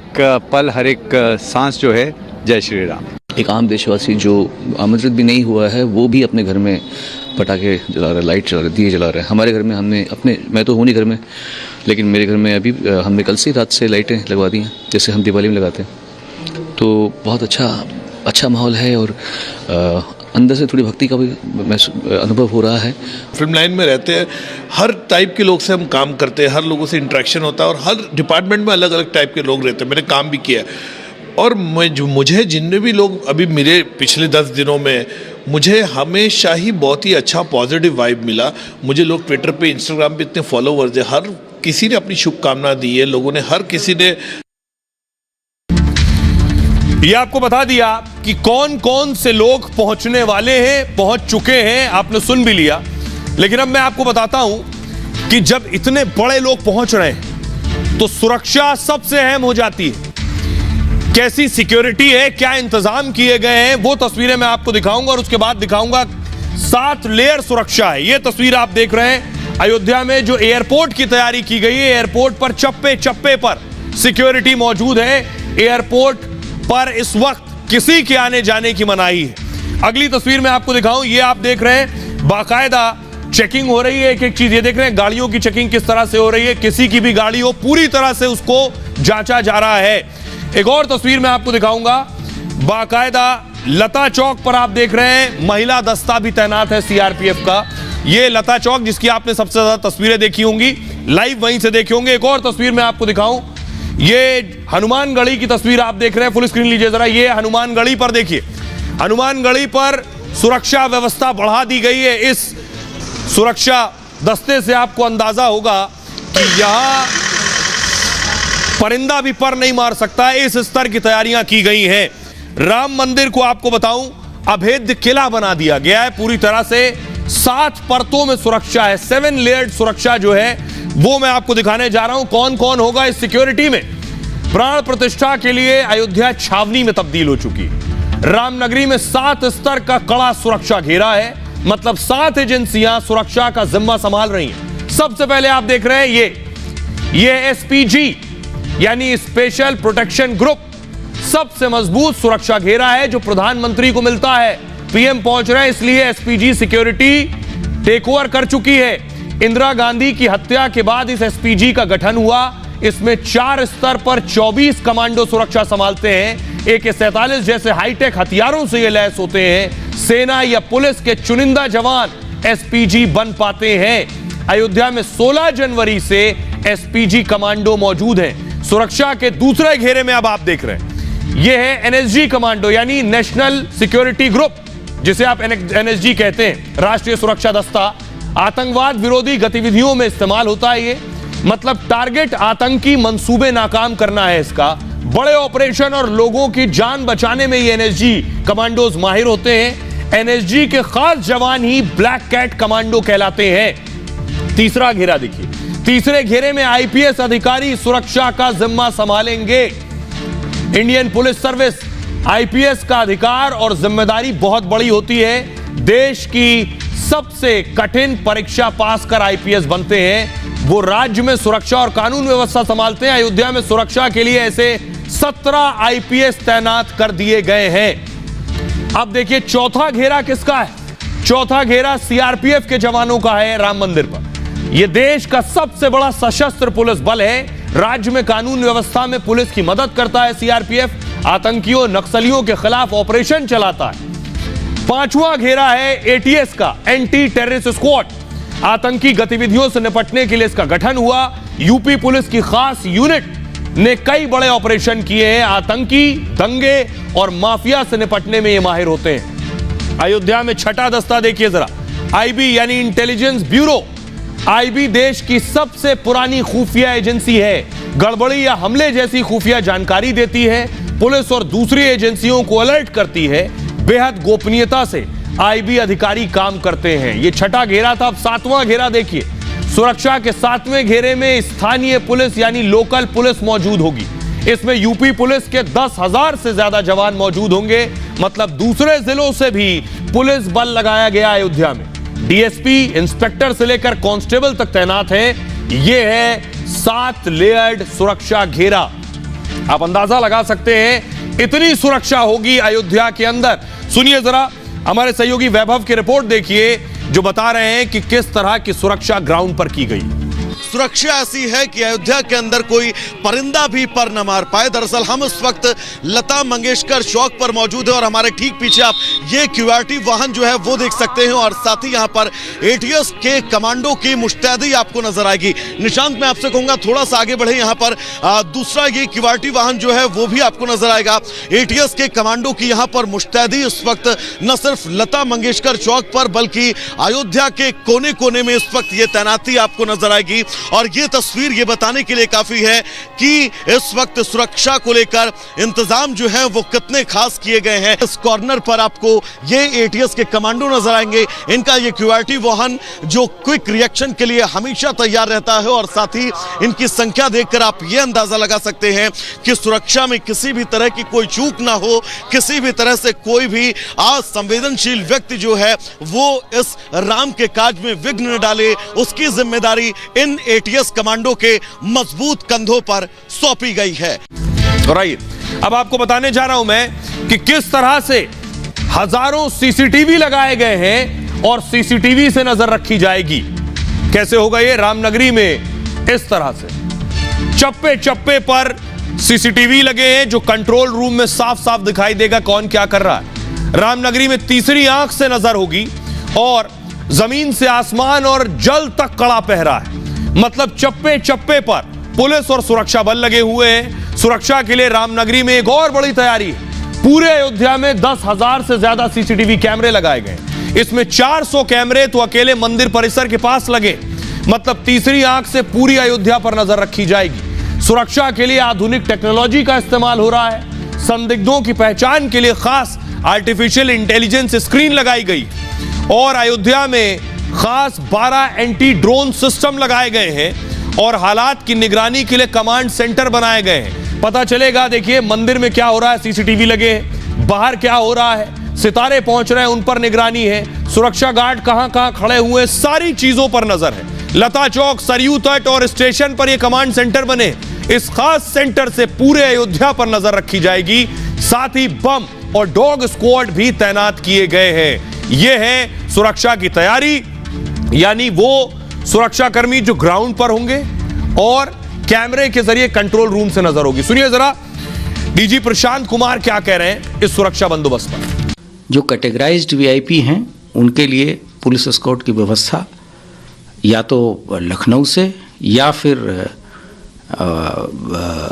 पल, हर एक सांस जो है जय श्री राम। एक आम देशवासी जो आमंत्रित भी नहीं हुआ है वो भी अपने घर में पटाखे जला रहे, लाइट जला रहे, दिए जला रहे हैं। हमारे घर में हमने मैं तो हूँ नहीं घर में, लेकिन मेरे घर में अभी हमने कल से रात से लाइटें लगवा दी हैं, जैसे हम दिवाली में लगाते हैं। तो बहुत अच्छा माहौल है और अंदर से थोड़ी भक्ति का भी अनुभव हो रहा है। फिल्म लाइन में रहते हैं, हर टाइप के लोग से हम काम करते हैं, हर लोगों से इंटरेक्शन होता है और हर डिपार्टमेंट में अलग अलग टाइप के लोग रहते हैं। मैंने काम भी किया है और मुझे जितने भी लोग अभी मिले पिछले 10 दिनों में, मुझे हमेशा ही बहुत ही अच्छा पॉजिटिव वाइब मिला। मुझे लोग ट्विटर पे, इंस्टाग्राम पे इतने फॉलोवर्स हैं, हर किसी ने अपनी शुभकामना दी है, लोगों ने, हर किसी ने। ये आपको बता दिया कि कौन कौन से लोग पहुंचने वाले हैं, पहुंच चुके हैं, आपने सुन भी लिया। लेकिन अब मैं आपको बताता हूं कि जब इतने बड़े लोग पहुंच रहे हैं तो सुरक्षा सबसे अहम हो जाती है। कैसी सिक्योरिटी है, क्या इंतजाम किए गए हैं, वो तस्वीरें मैं आपको दिखाऊंगा और उसके बाद दिखाऊंगा 7 लेयर सुरक्षा है। ये तस्वीर आप देख रहे हैं अयोध्या में जो एयरपोर्ट की तैयारी की गई है। एयरपोर्ट पर चप्पे चप्पे पर सिक्योरिटी मौजूद है। एयरपोर्ट पर इस वक्त किसी के आने जाने की मनाही है। अगली तस्वीर में आपको दिखाऊं, ये आप देख रहे हैं बाकायदा चेकिंग हो रही है, एक एक चीज। ये देख रहे हैं गाड़ियों की चेकिंग किस तरह से हो रही है, किसी की भी गाड़ी हो पूरी तरह से उसको जांचा जा रहा है। एक और तस्वीर मैं आपको दिखाऊंगा, बाकायदा लता चौक पर आप देख रहे हैं महिला दस्ता भी तैनात है सीआरपीएफ का। ये लता चौक जिसकी आपने सबसे ज्यादा तस्वीरें देखी होंगी, लाइव वहीं से देखे होंगे। एक और तस्वीर मैं आपको दिखाऊं, ये हनुमानगढ़ी की तस्वीर आप देख रहे हैं, फुल स्क्रीन लीजिए जरा। ये हनुमानगढ़ी पर देखिए, हनुमानगढ़ी पर सुरक्षा व्यवस्था बढ़ा दी गई है। इस सुरक्षा दस्ते से आपको अंदाजा होगा कि यहां परिंदा भी पर नहीं मार सकता है, इस स्तर की तैयारियां की गई हैं। राम मंदिर को आपको बताऊं, अभेद्य किला बना दिया गया है पूरी तरह से। 7 परतों में सुरक्षा है, 7 लेयर्ड सुरक्षा जो है वो मैं आपको दिखाने जा रहा हूं। कौन कौन होगा इस सिक्योरिटी में। प्राण प्रतिष्ठा के लिए अयोध्या छावनी में तब्दील हो चुकी है। रामनगरी में 7 स्तर का कड़ा सुरक्षा घेरा है, मतलब 7 एजेंसियां सुरक्षा का जिम्मा संभाल रही हैं। सबसे पहले आप देख रहे हैं ये एसपीजी यानी स्पेशल प्रोटेक्शन ग्रुप, सबसे मजबूत सुरक्षा घेरा है जो प्रधानमंत्री को मिलता है। पीएम पहुंच रहे हैं, इसलिए एसपीजी सिक्योरिटी टेक ओवर कर चुकी है। इंदिरा गांधी की हत्या के बाद इस एसपीजी का गठन हुआ। इसमें 4 स्तर पर 24 कमांडो सुरक्षा संभालते हैं। AK-47 जैसे हाईटेक हथियारों से ये लैस होते हैं। सेना या पुलिस के चुनिंदा जवान एसपीजी बन पाते हैं। अयोध्या में 16 जनवरी से एसपीजी कमांडो मौजूद हैं। सुरक्षा के दूसरे घेरे में अब आप देख रहे हैं, यह है एनएसजी कमांडो यानी नेशनल सिक्योरिटी ग्रुप, जिसे आप एनएसजी कहते हैं, राष्ट्रीय सुरक्षा दस्ता। आतंकवाद विरोधी गतिविधियों में इस्तेमाल होता है ये, मतलब टारगेट आतंकी मंसूबे नाकाम करना है इसका। बड़े ऑपरेशन और लोगों की जान बचाने में ये एनएसजी कमांडोज माहिर होते हैं। एनएसजी के खास जवान ही ब्लैक कैट कमांडो कहलाते हैं। तीसरा घेरा देखिए, तीसरे घेरे में आईपीएस अधिकारी सुरक्षा का जिम्मा संभालेंगे। इंडियन पुलिस सर्विस, आईपीएस का अधिकार और जिम्मेदारी बहुत बड़ी होती है। देश की सबसे कठिन परीक्षा पास कर आईपीएस बनते हैं। वो राज्य में सुरक्षा और कानून व्यवस्था संभालते हैं। अयोध्या में सुरक्षा के लिए ऐसे 17 आईपीएस तैनात कर दिए गए हैं। अब देखिए चौथा घेरा किसका है। चौथा घेरा सीआरपीएफ के जवानों का है राम मंदिर पर। यह देश का सबसे बड़ा सशस्त्र पुलिस बल है। राज्य में कानून व्यवस्था में पुलिस की मदद करता है सीआरपीएफ। आतंकियों, नक्सलियों के खिलाफ ऑपरेशन चलाता है। पांचवा घेरा है एटीएस का, एंटी टेररिस्ट स्क्वाड। आतंकी गतिविधियों से निपटने के लिए इसका गठन हुआ। यूपी पुलिस की खास यूनिट ने कई बड़े ऑपरेशन किए हैं। आतंकी, दंगे और माफिया से निपटने में ये माहिर होते हैं। अयोध्या में छठा दस्ता देखिए जरा, आईबी यानी इंटेलिजेंस ब्यूरो। आईबी देश की सबसे पुरानी खुफिया एजेंसी है। गड़बड़ी या हमले जैसी खुफिया जानकारी देती है, पुलिस और दूसरी एजेंसियों को अलर्ट करती है। बेहद गोपनीयता से आईबी अधिकारी काम करते हैं। यह छठा घेरा था। अब 7वां घेरा देखिए। सुरक्षा के 7वें घेरे में स्थानीय पुलिस यानी लोकल पुलिस मौजूद होगी। इसमें यूपी पुलिस के 10,000 से ज्यादा जवान मौजूद होंगे, मतलब दूसरे जिलों से भी पुलिस बल लगाया गया अयोध्या में। डीएसपी, इंस्पेक्टर से लेकर कांस्टेबल तक तैनात हैं। यह है 7 लेयर्ड सुरक्षा घेरा। आप अंदाजा लगा सकते हैं इतनी सुरक्षा होगी अयोध्या के अंदर। सुनिए जरा, हमारे सहयोगी वैभव की रिपोर्ट देखिए जो बता रहे हैं कि किस तरह की सुरक्षा ग्राउंड पर की गई। सुरक्षा ऐसी है कि अयोध्या के अंदर कोई परिंदा भी पर न मार पाए। दरअसल हम इस वक्त लता मंगेशकर चौक पर मौजूद है और हमारे ठीक पीछे आप ये क्यूआरटी वाहन जो है वो देख सकते हैं और साथ ही यहाँ पर एटीएस के कमांडो की मुस्तैदी आपको नजर आएगी। निशांत, मैं आपसे कहूंगा थोड़ा सा आगे बढ़े, यहाँ पर दूसरा ये क्यूआरटी वाहन जो है वो भी आपको नजर आएगा। एटीएस के कमांडो की यहाँ पर मुस्तैदी इस वक्त न सिर्फ लता मंगेशकर चौक पर बल्कि अयोध्या के कोने कोने में इस वक्त ये तैनाती आपको नजर आएगी। और ये तस्वीर ये बताने के लिए काफी है कि इस वक्त सुरक्षा को लेकर इंतजाम जो है वो कितने खास किए गए हैं। इस कॉर्नर पर आपको ये एटीएस के कमांडो नजर आएंगे। इनका ये क्यूआरटी वाहन जो क्विक रिएक्शन के लिए हमेशा तैयार रहता है और साथ ही इनकी संख्या देखकर आप ये अंदाजा लगा सकते हैं कि सुरक्षा में किसी भी तरह की कोई चूक ना हो, किसी भी तरह से कोई भी असंवेदनशील व्यक्ति जो है वो इस राम के काज में विघ्न न डाले, उसकी जिम्मेदारी इन एटीएस कमांडो के मजबूत कंधों पर सौंपी गई है। और आइए अब आपको बताने जा रहा हूं मैं कि किस तरह से हजारों सीसीटीवी लगाए गए हैं और सीसीटीवी से नजर रखी जाएगी। कैसे होगा ये? रामनगरी में इस तरह से चप्पे चप्पे पर सीसीटीवी लगे हैं जो कंट्रोल रूम में साफ साफ दिखाई देगा कौन क्या कर रहा है। रामनगरी में तीसरी आंख से नजर होगी और जमीन से आसमान और जल तक कड़ा पहरा है। मतलब चप्पे चप्पे पर पुलिस और सुरक्षा बल लगे हुए हैं। सुरक्षा के लिए रामनगरी में एक और बड़ी तैयारी है। पूरे अयोध्या में 10,000 से ज्यादा सीसीटीवी कैमरे लगाए गए। इसमें 400 कैमरे तो अकेले मंदिर परिसर के पास लगे। मतलब तीसरी आंख से पूरी अयोध्या पर नजर रखी जाएगी। सुरक्षा के लिए आधुनिक टेक्नोलॉजी का इस्तेमाल हो रहा है। संदिग्धों की पहचान के लिए खास आर्टिफिशियल इंटेलिजेंस स्क्रीन लगाई गई और अयोध्या में खास 12 एंटी ड्रोन सिस्टम लगाए गए हैं और हालात की निगरानी के लिए कमांड सेंटर बनाए गए हैं। पता चलेगा, देखिए मंदिर में क्या हो रहा है, सीसीटीवी लगे हैं, बाहर क्या हो रहा है, सितारे पहुंच रहे हैं, उन पर निगरानी है, सुरक्षा गार्ड कहां कहां खड़े हुए हैं, सारी चीजों पर नजर है। लता चौक, सरयू तट और स्टेशन पर यह कमांड सेंटर बने। इस खास सेंटर से पूरे अयोध्या पर नजर रखी जाएगी। साथ ही बम और डॉग स्क्वाड भी तैनात किए गए हैं। यह है सुरक्षा की तैयारी, यानी वो सुरक्षाकर्मी जो ग्राउंड पर होंगे और कैमरे के जरिए कंट्रोल रूम से नजर होगी। सुनिए जरा डीजी प्रशांत कुमार क्या कह रहे हैं इस सुरक्षा बंदोबस्त पर। जो कैटेगराइज्ड वीआईपी हैं उनके लिए पुलिस एस्कॉर्ट की व्यवस्था या तो लखनऊ से या फिर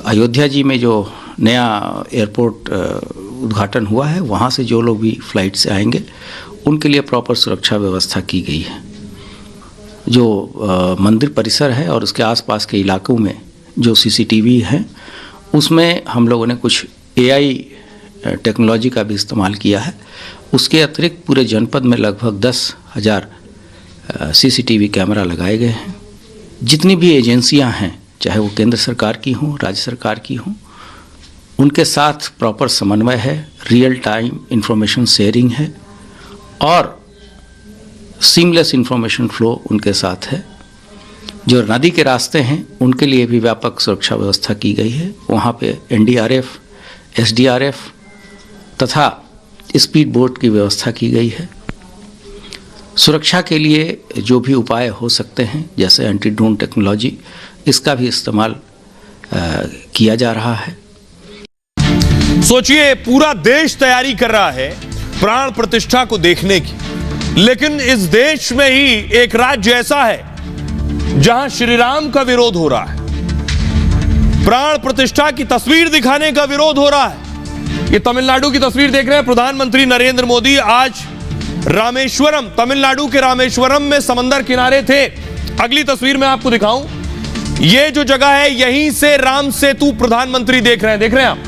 अयोध्या जी में जो नया एयरपोर्ट उद्घाटन हुआ है वहाँ से जो लोग भी फ्लाइट से आएंगे उनके लिए प्रॉपर सुरक्षा व्यवस्था की गई है। जो मंदिर परिसर है और उसके आसपास के इलाकों में जो सीसीटीवी हैं उसमें हम लोगों ने कुछ एआई टेक्नोलॉजी का भी इस्तेमाल किया है। उसके अतिरिक्त पूरे जनपद में लगभग 10,000 सीसीटीवी कैमरा लगाए गए हैं। जितनी भी एजेंसियां हैं, चाहे वो केंद्र सरकार की हों, राज्य सरकार की हों, उनके साथ प्रॉपर समन्वय है, रियल टाइम इंफॉर्मेशन शेयरिंग है और सीमलेस इंफॉर्मेशन फ्लो उनके साथ है। जो नदी के रास्ते हैं उनके लिए भी व्यापक सुरक्षा व्यवस्था की गई है। वहाँ पे एनडीआरएफ, एसडीआरएफ तथा स्पीड बोट की व्यवस्था की गई है। सुरक्षा के लिए जो भी उपाय हो सकते हैं जैसे एंटी ड्रोन टेक्नोलॉजी, इसका भी इस्तेमाल किया जा रहा है। सोचिए पूरा देश तैयारी कर रहा है प्राण प्रतिष्ठा को देखने की, लेकिन इस देश में ही एक राज्य ऐसा है जहां श्री राम का विरोध हो रहा है। प्राण प्रतिष्ठा की तस्वीर दिखाने का विरोध हो रहा है। ये तमिलनाडु की तस्वीर देख रहे हैं। प्रधानमंत्री नरेंद्र मोदी आज रामेश्वरम, तमिलनाडु के रामेश्वरम में समंदर किनारे थे। अगली तस्वीर मैं आपको दिखाऊं, ये जो जगह है यहीं से राम सेतु प्रधानमंत्री देख रहे हैं आप।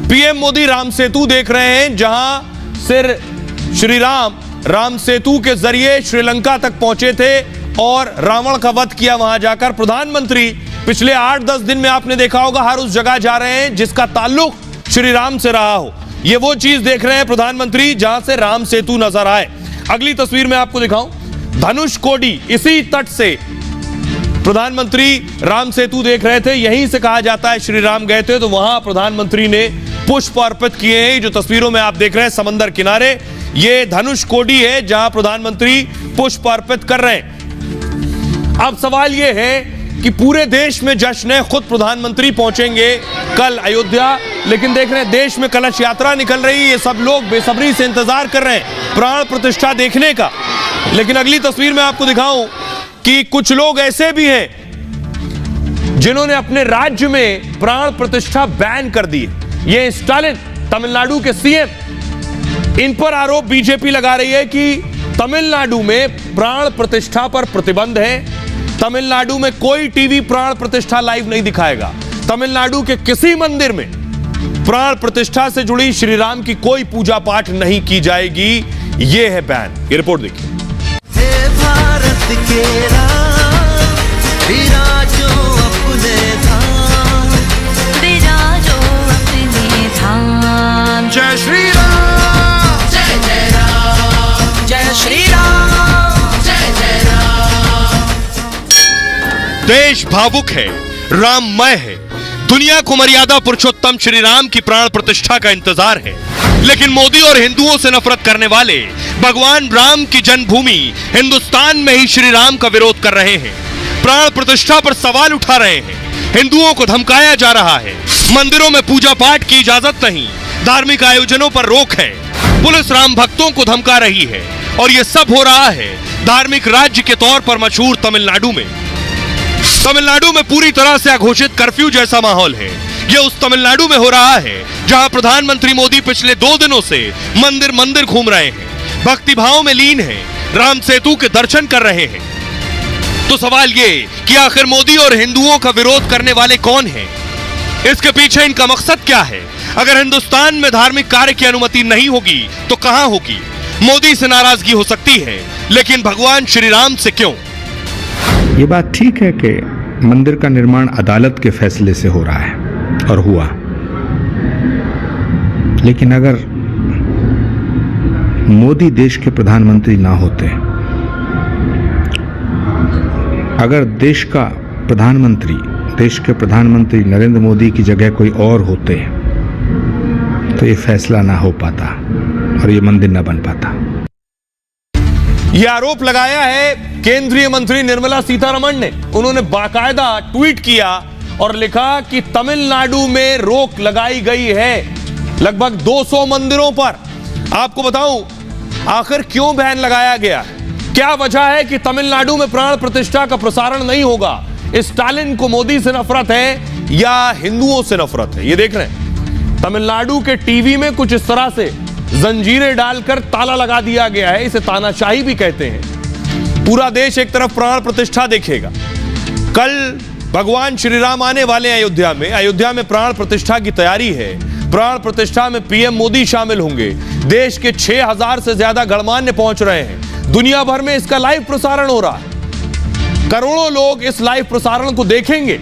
पीएम मोदी राम सेतु देख रहे हैं जहां से श्री राम सेतु के जरिए श्रीलंका तक पहुंचे थे और रावण का वध किया वहां जाकर। प्रधानमंत्री पिछले 8-10 दिन में आपने देखा होगा हर उस जगह जा रहे हैं जिसका ताल्लुक श्री राम से रहा हो। ये वो चीज देख रहे हैं प्रधानमंत्री जहां से राम सेतु नजर आए। अगली तस्वीर में आपको दिखाऊं, धनुषकोडी, इसी तट से प्रधानमंत्री राम सेतु देख रहे थे। यहीं से कहा जाता है श्री राम गए थे, तो वहां प्रधानमंत्री ने पुष्प अर्पित किए हैं। जो तस्वीरों में आप देख रहे हैं समंदर किनारे, ये धनुषकोडी है जहां प्रधानमंत्री पुष्प अर्पित कर रहे हैं। अब सवाल यह है कि पूरे देश में जश्न है, खुद प्रधानमंत्री पहुंचेंगे कल अयोध्या। लेकिन देख रहे हैं देश में कलश यात्रा निकल रही है, ये सब लोग बेसब्री से इंतजार कर रहे हैं प्राण प्रतिष्ठा देखने का। लेकिन अगली तस्वीर में आपको दिखाऊं कि कुछ लोग ऐसे भी हैं जिन्होंने अपने राज्य में प्राण प्रतिष्ठा बैन कर दी है। ये स्टालिन, तमिलनाडु के सीएम, इन पर आरोप बीजेपी लगा रही है कि तमिलनाडु में प्राण प्रतिष्ठा पर प्रतिबंध है। तमिलनाडु में कोई टीवी प्राण प्रतिष्ठा लाइव नहीं दिखाएगा। तमिलनाडु के किसी मंदिर में प्राण प्रतिष्ठा से जुड़ी श्री राम की कोई पूजा पाठ नहीं की जाएगी। यह है बैन। ये रिपोर्ट देखिए। भारत के राम विराजो अपने धाम, विराजो अपने धाम। जय श्री राम, जय जय राम, जय श्री राम, जय जय राम। देश भावुक है, राममय है। दुनिया को मर्यादा पुरुषोत्तम श्री राम की प्राण प्रतिष्ठा का इंतजार है। लेकिन मोदी और हिंदुओं से नफरत करने वाले भगवान राम की जन्मभूमि हिंदुस्तान में ही श्री राम का विरोध कर रहे हैं, प्राण प्रतिष्ठा पर सवाल उठा रहे हैं। हिंदुओं को धमकाया जा रहा है, मंदिरों में पूजा पाठ की इजाजत नहीं, धार्मिक आयोजनों पर रोक है, पुलिस राम भक्तों को धमका रही है। और यह सब हो रहा है धार्मिक राज्य के तौर पर मशहूर तमिलनाडु में। तमिलनाडु में पूरी तरह से अघोषित कर्फ्यू जैसा माहौल है। यह उस तमिलनाडु में हो रहा है जहां प्रधानमंत्री मोदी पिछले 2 दिनों से मंदिर मंदिर घूम रहे हैं, भक्ति भाव में लीन हैं, राम सेतु के दर्शन कर रहे हैं। तो सवाल ये कि आखिर मोदी और हिंदुओं का विरोध करने वाले कौन हैं? इसके पीछे इनका मकसद क्या है? अगर हिंदुस्तान में धार्मिक कार्य की अनुमति नहीं होगी तो कहां होगी? मोदी से नाराजगी हो सकती है, लेकिन भगवान श्री राम से क्यों? ये बात ठीक है कि मंदिर का निर्माण अदालत के फैसले से हो रहा है और हुआ, लेकिन अगर मोदी देश के प्रधानमंत्री ना होते, अगर देश के प्रधानमंत्री नरेंद्र मोदी की जगह कोई और होते तो ये फैसला ना हो पाता और ये मंदिर ना बन पाता। यह आरोप लगाया है केंद्रीय मंत्री निर्मला सीतारमण ने। उन्होंने बाकायदा ट्वीट किया और लिखा कि तमिलनाडु में रोक लगाई गई है लगभग 200 मंदिरों पर। आपको बताऊं आखिर क्यों बैन लगाया गया, क्या वजह है कि तमिलनाडु में प्राण प्रतिष्ठा का प्रसारण नहीं होगा? स्टालिन को मोदी से नफरत है या हिंदुओं से नफरत है? ये देख रहे हैं तमिलनाडु के टीवी में कुछ इस तरह से जंजीरें डालकर ताला लगा दिया गया है। इसे तानाशाही भी कहते हैं। पूरा देश एक तरफ प्राण प्रतिष्ठा देखेगा। कल भगवान श्री राम आने वाले अयोध्या में प्राण प्रतिष्ठा की तैयारी है। प्राण प्रतिष्ठा में पीएम मोदी शामिल होंगे। देश के 6000 से ज्यादा गणमान्य पहुंच रहे हैं। दुनिया भर में इसका लाइव प्रसारण हो रहा है। करोड़ों लोग इस लाइव प्रसारण को देखेंगे।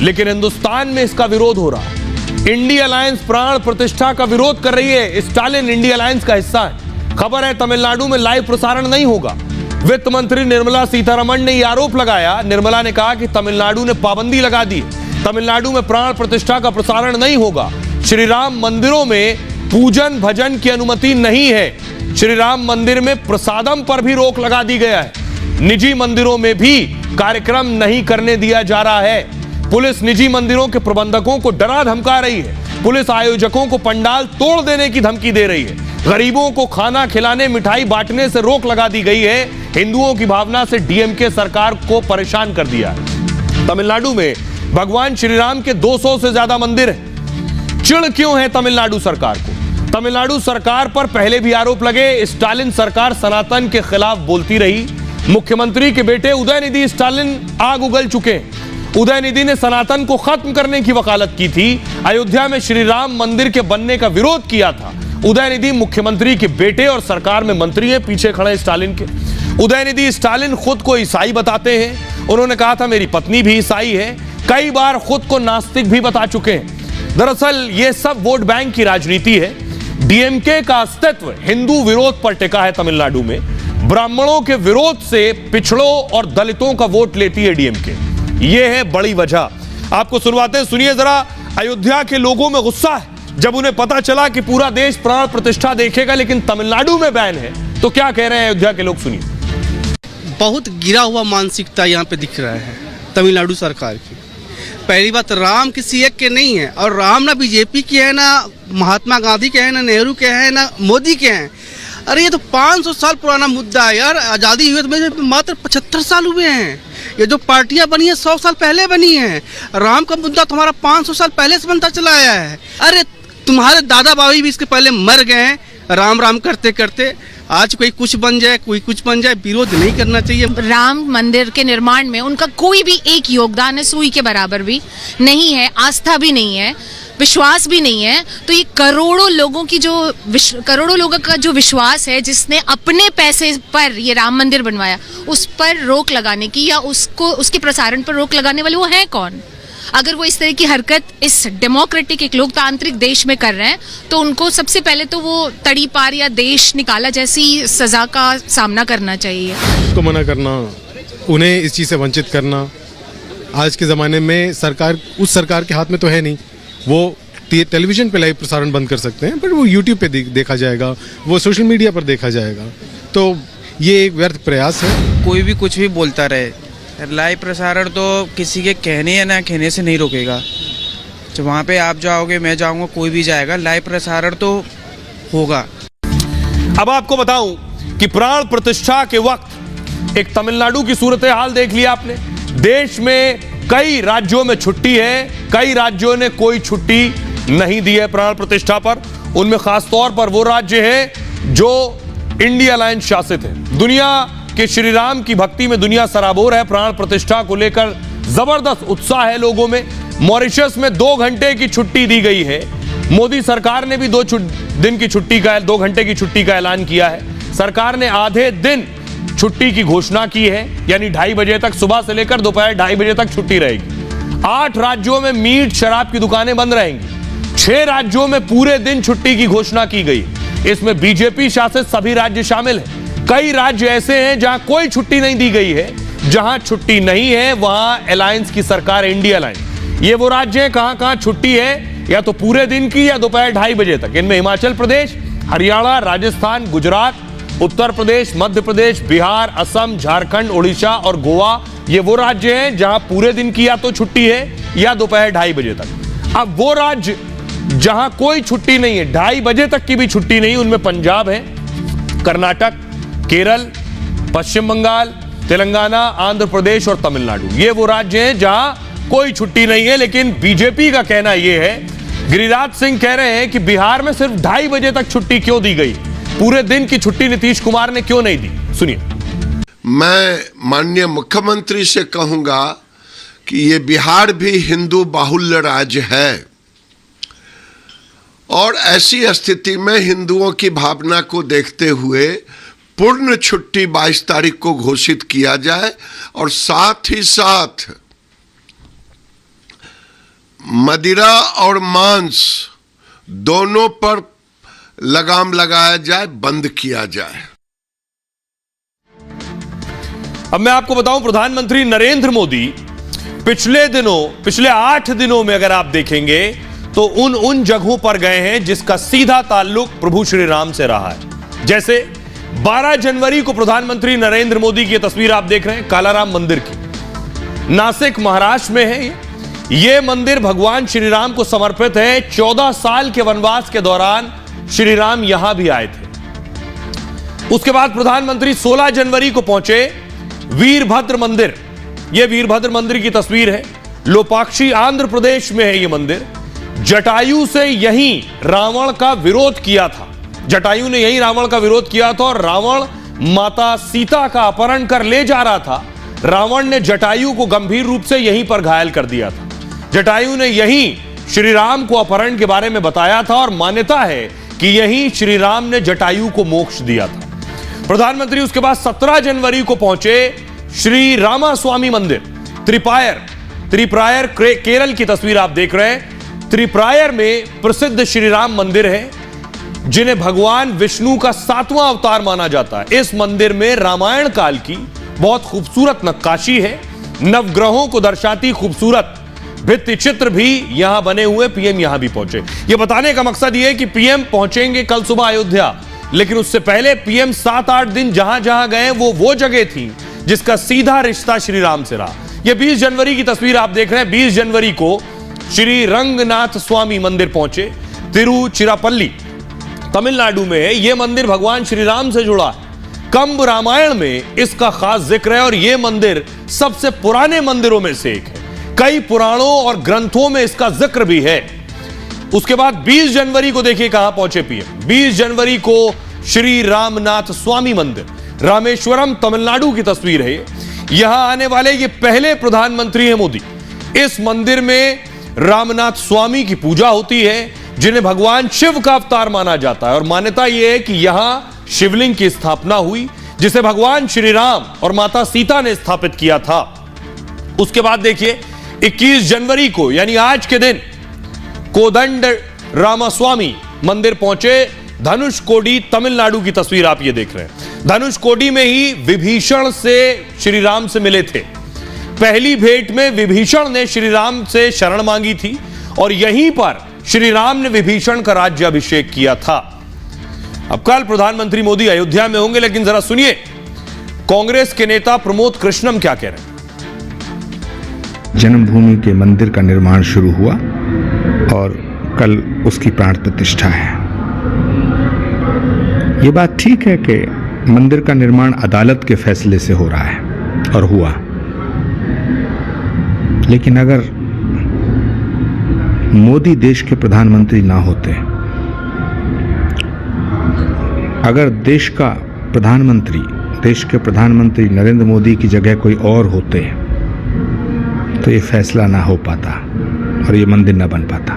लेकिन हिंदुस्तान में इसका विरोध हो रहा है। इंडिया अलायंस प्राण प्रतिष्ठा का विरोध कर रही है। स्टालिन इंडिया अलायंस का हिस्सा है। खबर है तमिलनाडु में लाइव प्रसारण नहीं होगा। वित्त मंत्री निर्मला सीतारमण ने यह आरोप लगाया। निर्मला ने कहा कि तमिलनाडु ने पाबंदी लगा दी, तमिलनाडु में प्राण प्रतिष्ठा का प्रसारण नहीं होगा। श्री राम मंदिरों में पूजन भजन की अनुमति नहीं है। श्री राम मंदिर में प्रसादम पर भी रोक लगा दी गया है। निजी मंदिरों में भी कार्यक्रम नहीं करने दिया जा रहा है। पुलिस निजी मंदिरों के प्रबंधकों को डरा धमका रही है। पुलिस आयोजकों को पंडाल तोड़ देने की धमकी दे रही है। गरीबों को खाना खिलाने, मिठाई बांटने से रोक लगा दी गई है। हिंदुओं की भावना से डीएमके सरकार को परेशान कर दिया है। तमिलनाडु में भगवान श्री राम के 200 से ज्यादा मंदिर हैं। चिढ़ क्यों है तमिलनाडु सरकार को? तमिलनाडु सरकार पर पहले भी आरोप लगे। स्टालिन सरकार सनातन के खिलाफ बोलती रही। मुख्यमंत्री के बेटे उदयनिधि स्टालिन आग उगल चुके हैं। उदयनिधि ने सनातन को खत्म करने की वकालत की थी। अयोध्या में श्री राम मंदिर के बनने का विरोध किया था। उदयनिधि मुख्यमंत्री के बेटे और सरकार में मंत्री हैं, पीछे खड़े स्टालिन के। उदयनिधि स्टालिन खुद को ईसाई बताते हैं। उन्होंने कहा था मेरी पत्नी भी ईसाई है। कई बार खुद को नास्तिक भी बता चुके हैं। दरअसल यह सब वोट बैंक की राजनीति है। डीएमके का अस्तित्व हिंदू विरोध पर टिका है। तमिलनाडु में ब्राह्मणों के विरोध से पिछड़ों और दलितों का वोट लेती है डीएमके। यह है बड़ी वजह। आपको सुनवाते हैं, सुनिए जरा। अयोध्या के लोगों में गुस्सा है जब उन्हें पता चला कि पूरा देश प्राण प्रतिष्ठा देखेगा लेकिन तमिलनाडु में बैन है। तो क्या कह रहे हैं अयोध्या के लोग, सुनिए। बहुत गिरा हुआ मानसिकता यहाँ पे दिख रहा है। तमिलनाडु सरकार की। पहली बात, राम किसी एक के नहीं है, और राम ना बीजेपी के है, ना महात्मा गांधी के हैं, ना नेहरू के हैं, ना मोदी के हैं। अरे ये तो 500 साल पुराना मुद्दा है यार। आज़ादी हुई तो मात्र 75 साल हुए हैं। ये जो पार्टियां बनी है 100 साल पहले बनी हैं। राम का मुद्दा तुम्हारा 500 साल पहले से बनता चला आया है। अरे तुम्हारे दादा बाबी भी इसके पहले मर गए हैं राम राम करते करते। आज कोई कुछ बन जाए, कोई कुछ बन जाए, विरोध नहीं करना चाहिए। राम मंदिर के निर्माण में उनका कोई भी एक योगदान है सुई के बराबर भी नहीं है, आस्था भी नहीं है, विश्वास भी नहीं है। तो ये करोड़ों लोगों का जो विश्वास है, जिसने अपने पैसे पर ये राम मंदिर बनवाया, उस पर रोक लगाने की या उसके प्रसारण पर रोक लगाने वाले वो हैं कौन? अगर वो इस तरह की हरकत इस डेमोक्रेटिक एक लोकतांत्रिक देश में कर रहे हैं, तो उनको सबसे पहले तो वो तड़ी पार या देश निकाला जैसी सजा का सामना करना चाहिए। उसको मना करना, उन्हें इस चीज़ से वंचित करना, आज के ज़माने में सरकार उस सरकार के हाथ में तो है नहीं। वो टेलीविज़न पे लाइव प्रसारण बंद कर सकते हैं, पर वो यूट्यूब पे देखा जाएगा, वो सोशल मीडिया पर देखा जाएगा। तो ये एक व्यर्थ प्रयास है। कोई भी कुछ भी बोलता रहे, लाइव प्रसारण तो किसी के कहने या ना कहने से नहीं रोकेगा। जब वहाँ पे आप जाओगे, मैं जाऊँगा, कोई भी जाएगा, लाइव प्रसारण तो होगा। अब आपको बताऊं कि प्राण प्रतिष्ठा के वक्त एक तमिलनाडु की सूरत हाल देख लिया आपने। देश में कई राज्यों में छुट्टी है, कई राज्यों ने कोई छुट्टी नहीं दी है प्राण प्रतिष्ठा पर। उनमें खास तौर पर वो राज्य हैं जो इंडिया अलायंस शासित है। दुनिया के श्री राम की भक्ति में दुनिया सराबोर है। प्राण प्रतिष्ठा को लेकर जबरदस्त उत्साह है लोगों में। मॉरिशस में 2 घंटे की छुट्टी दी गई है। मोदी सरकार ने भी 2 घंटे की छुट्टी का ऐलान किया है। सरकार ने आधे दिन छुट्टी की घोषणा की है, यानी 2:30 बजे तक, सुबह से लेकर दोपहर 2:30 बजे तक छुट्टी रहेगी। 8 राज्यों में मीट शराब की दुकानें बंद रहेंगी। 6 राज्यों में पूरे दिन छुट्टी की घोषणा की गई। इसमें बीजेपी शासित सभी राज्य शामिल हैं। कई राज्य ऐसे हैं जहां कोई छुट्टी नहीं दी गई है। जहां छुट्टी नहीं है वहां अलायंस की सरकार, इंडिया अलायंस। ये वो राज्य हैं कहां छुट्टी है, या तो पूरे दिन की या दोपहर 2:30 बजे तक। इनमें हिमाचल प्रदेश, हरियाणा, राजस्थान, गुजरात, उत्तर प्रदेश, मध्य प्रदेश, बिहार, असम, झारखंड, उड़ीसा और गोवा। ये वो राज्य हैं जहां पूरे दिन की या तो छुट्टी है या दोपहर 2:30 बजे तक। अब वो राज्य जहां कोई छुट्टी नहीं है, 2:30 बजे तक की भी छुट्टी नहीं, उनमें पंजाब है, कर्नाटक, केरल, पश्चिम बंगाल, तेलंगाना, आंध्र प्रदेश और तमिलनाडु। ये वो राज्य हैं जहां कोई छुट्टी नहीं है। लेकिन बीजेपी का कहना यह है, गिरिराज सिंह कह रहे हैं कि बिहार में सिर्फ 2:30 बजे तक छुट्टी क्यों दी गई, पूरे दिन की छुट्टी नीतीश कुमार ने क्यों नहीं दी? सुनिए। मैं माननीय मुख्यमंत्री से कहूंगा कि ये बिहार भी हिंदू बाहुल्य राज्य है, और ऐसी स्थिति में हिंदुओं की भावना को देखते हुए पूर्ण छुट्टी 22 तारीख को घोषित किया जाए, और साथ ही साथ मदिरा और मांस दोनों पर लगाम लगाया जाए, बंद किया जाए। अब मैं आपको बताऊं, प्रधानमंत्री नरेंद्र मोदी पिछले 8 दिनों में अगर आप देखेंगे तो उन जगहों पर गए हैं जिसका सीधा ताल्लुक प्रभु श्री राम से रहा है। जैसे 12 जनवरी को प्रधानमंत्री नरेंद्र मोदी की तस्वीर आप देख रहे हैं कालाराम मंदिर की, नासिक महाराष्ट्र में है। यह मंदिर भगवान श्री राम को समर्पित है। 14 साल के वनवास के दौरान श्री राम यहां भी आए थे। उसके बाद प्रधानमंत्री 16 जनवरी को पहुंचे वीरभद्र मंदिर। यह वीरभद्र मंदिर की तस्वीर है, लोपाक्षी आंध्र प्रदेश में है यह मंदिर। जटायु से यहीं रावण का विरोध किया था। जटायु ने यहीं रावण का विरोध किया था और रावण माता सीता का अपहरण कर ले जा रहा था। रावण ने जटायु को गंभीर रूप से यहीं पर घायल कर दिया था। जटायु ने यहीं श्री राम को अपहरण के बारे में बताया था और मान्यता है कि यहीं श्री राम ने जटायु को मोक्ष दिया था। प्रधानमंत्री उसके बाद 17 जनवरी को पहुंचे श्री रामास्वामी मंदिर, त्रिप्रायर केरल की तस्वीर आप देख रहे हैं। त्रिप्रायर में प्रसिद्ध श्री राम मंदिर है, जिन्हें भगवान विष्णु का 7वां अवतार माना जाता है। इस मंदिर में रामायण काल की बहुत खूबसूरत नक्काशी है, नवग्रहों को दर्शाती खूबसूरत भित्ति चित्र भी यहां बने हुए। पीएम यहां भी पहुंचे। यह बताने का मकसद यह है कि पीएम पहुंचेंगे कल सुबह अयोध्या, लेकिन उससे पहले पीएम 7-8 दिन जहां जहां गए वो जगह थी जिसका सीधा रिश्ता श्री राम से रहा। ये 20 जनवरी की तस्वीर आप देख रहे हैं। 20 जनवरी को श्री रंगनाथ स्वामी मंदिर पहुंचे, तिरुचिरापल्ली तमिलनाडु में है। यह मंदिर भगवान श्री राम से जुड़ा है। कंब रामायण में इसका खास जिक्र है और यह मंदिर सबसे पुराने मंदिरों में से एक है। कई पुराणों और ग्रंथों में इसका जिक्र भी है। उसके बाद 20 जनवरी को देखिए कहां पहुंचे पीएम। 20 जनवरी को श्री रामनाथ स्वामी मंदिर रामेश्वरम तमिलनाडु की तस्वीर है। यहां आने वाले ये पहले प्रधानमंत्री हैं मोदी। इस मंदिर में रामनाथ स्वामी की पूजा होती है, जिन्हें भगवान शिव का अवतार माना जाता है। और मान्यता यह है कि यहां शिवलिंग की स्थापना हुई, जिसे भगवान श्री राम और माता सीता ने स्थापित किया था। उसके बाद देखिए 21 जनवरी को यानी आज के दिन कोदंड रामास्वामी मंदिर पहुंचे। धनुषकोडी तमिलनाडु की तस्वीर आप ये देख रहे हैं। धनुषकोडी में ही विभीषण से श्री राम से मिले थे। पहली भेंट में विभीषण ने श्री राम से शरण मांगी थी और यहीं पर श्री राम ने विभीषण का राज्याभिषेक किया था। अब कल प्रधानमंत्री मोदी अयोध्या में होंगे, लेकिन जरा सुनिए कांग्रेस के नेता प्रमोद कृष्णम क्या कह रहे हैं। जन्मभूमि के मंदिर का निर्माण शुरू हुआ और कल उसकी प्राण प्रतिष्ठा है। ये बात ठीक है कि मंदिर का निर्माण अदालत के फैसले से हो रहा है और हुआ, लेकिन अगर मोदी देश के प्रधानमंत्री ना होते, अगर देश के प्रधानमंत्री नरेंद्र मोदी की जगह कोई और होते तो ये फैसला ना हो पाता और ये मंदिर ना बन पाता।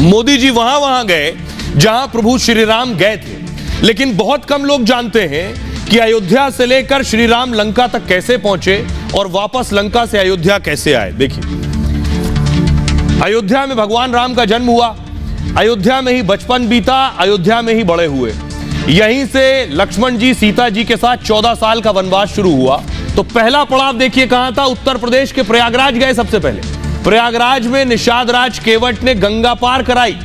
मोदी जी वहां गए जहां प्रभु श्री राम गए थे, लेकिन बहुत कम लोग जानते हैं कि अयोध्या से लेकर श्री राम लंका तक कैसे पहुंचे और वापस लंका से अयोध्या कैसे आए। देखिए, अयोध्या में भगवान राम का जन्म हुआ, अयोध्या में ही बचपन बीता, अयोध्या में ही बड़े हुए। यहीं से लक्ष्मण जी सीता जी के साथ 14 साल का वनवास शुरू हुआ। तो पहला पड़ाव देखिए कहां था। उत्तर प्रदेश के प्रयागराज गए सबसे पहले। प्रयागराज में निषाद राज केवट ने गंगा पार कराई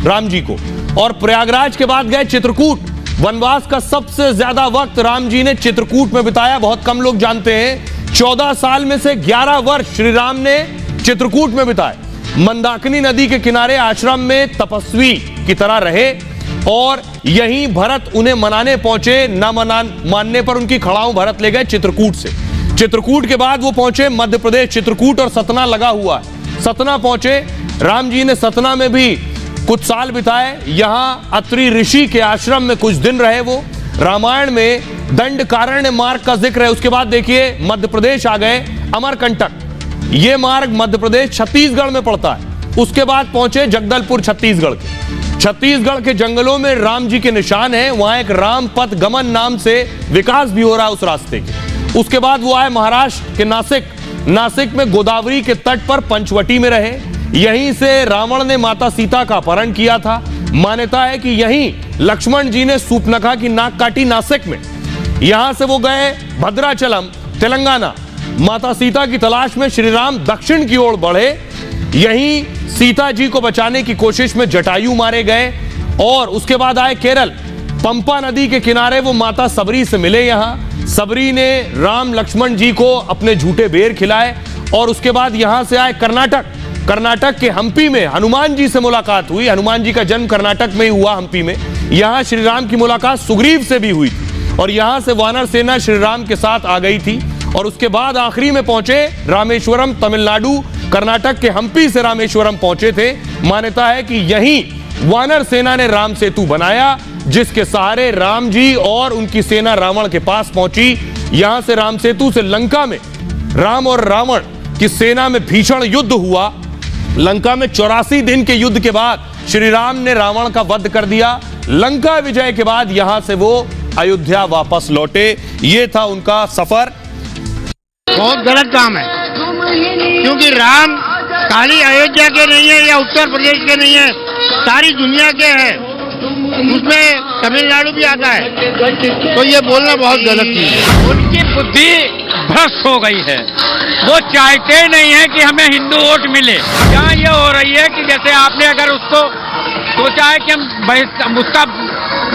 राम जी को, और प्रयागराज के बाद गए चित्रकूट। वनवास का सबसे ज्यादा वक्त राम जी ने चित्रकूट में बिताया। बहुत कम लोग जानते हैं 14 साल में से 11 वर्ष श्री राम ने चित्रकूट में बिताए। मंदाकिनी नदी के किनारे आश्रम में तपस्वी की तरह रहे और यहीं भरत उन्हें मनाने पहुंचे। न मानने पर उनकी खड़ाऊं भरत ले गए चित्रकूट से। चित्रकूट के बाद वो पहुंचे मध्य प्रदेश। चित्रकूट और सतना लगा हुआ है। सतना पहुंचे। राम जी ने सतना में भी कुछ साल बिताए। यहां अत्रि ऋषि के आश्रम में कुछ दिन रहे वो। रामायण में दंडकारण्य मार्ग का जिक्र है। उसके बाद देखिए मध्य प्रदेश आ गए, अमरकंटक। ये मार्ग मध्य प्रदेश छत्तीसगढ़ में पड़ता है। उसके बाद पहुंचे जगदलपुर छत्तीसगढ़ के। छत्तीसगढ़ के जंगलों में राम जी के निशान हैं। वहां एक राम पथ गमन नाम से विकास भी हो रहा है उस रास्ते के। उसके बाद वो आए महाराष्ट्र के नासिक में गोदावरी के तट पर पंचवटी में रहे। यहीं से रावण ने माता सीता का अपहरण किया था। मान्यता है कि यहीं लक्ष्मण जी ने सूपनखा की नाक काटी नासिक में। यहां से वो गए भद्राचलम तेलंगाना। माता सीता की तलाश में श्री राम दक्षिण की ओर बढ़े। यहीं सीता जी को बचाने की कोशिश में जटायु मारे गए। और उसके बाद आए केरल। पंपा नदी के किनारे वो माता सबरी से मिले। यहां सबरी ने राम लक्ष्मण जी को अपने झूठे बेर खिलाए। और उसके बाद यहां से आए कर्नाटक के हम्पी में हनुमान जी से मुलाकात हुई। हनुमान जी का जन्म कर्नाटक में ही हुआ, हम्पी में। यहां श्री राम की मुलाकात सुग्रीव से भी हुई थी और यहां से वानर सेना श्री राम के साथ आ गई थी। और उसके बाद आखिरी में पहुंचे रामेश्वरम तमिलनाडु। कर्नाटक के हम्पी से रामेश्वरम पहुंचे थे। मान्यता है कि यहीं वानर सेना ने राम सेतु बनाया, जिसके सहारे राम जी और उनकी सेना रावण के पास पहुंची। यहां से राम सेतु से लंका में राम और रावण की सेना में भीषण युद्ध हुआ। लंका में 84 दिन के युद्ध के बाद श्री राम ने रावण का वध कर दिया। लंका विजय के बाद यहां से वो अयोध्या वापस लौटे। ये था उनका सफर। बहुत गलत काम है, क्योंकि राम खाली अयोध्या के नहीं है या उत्तर प्रदेश के नहीं है, सारी दुनिया के हैं। उसमें तमिलनाडु भी आता है, तो ये बोलना बहुत गलत चीज है। उनकी बुद्धि भ्रष्ट हो गई है। वो चाहते नहीं है कि हमें हिंदू वोट मिले। यहाँ ये हो रही है कि जैसे आपने अगर उसको सोचा है कि हम उसका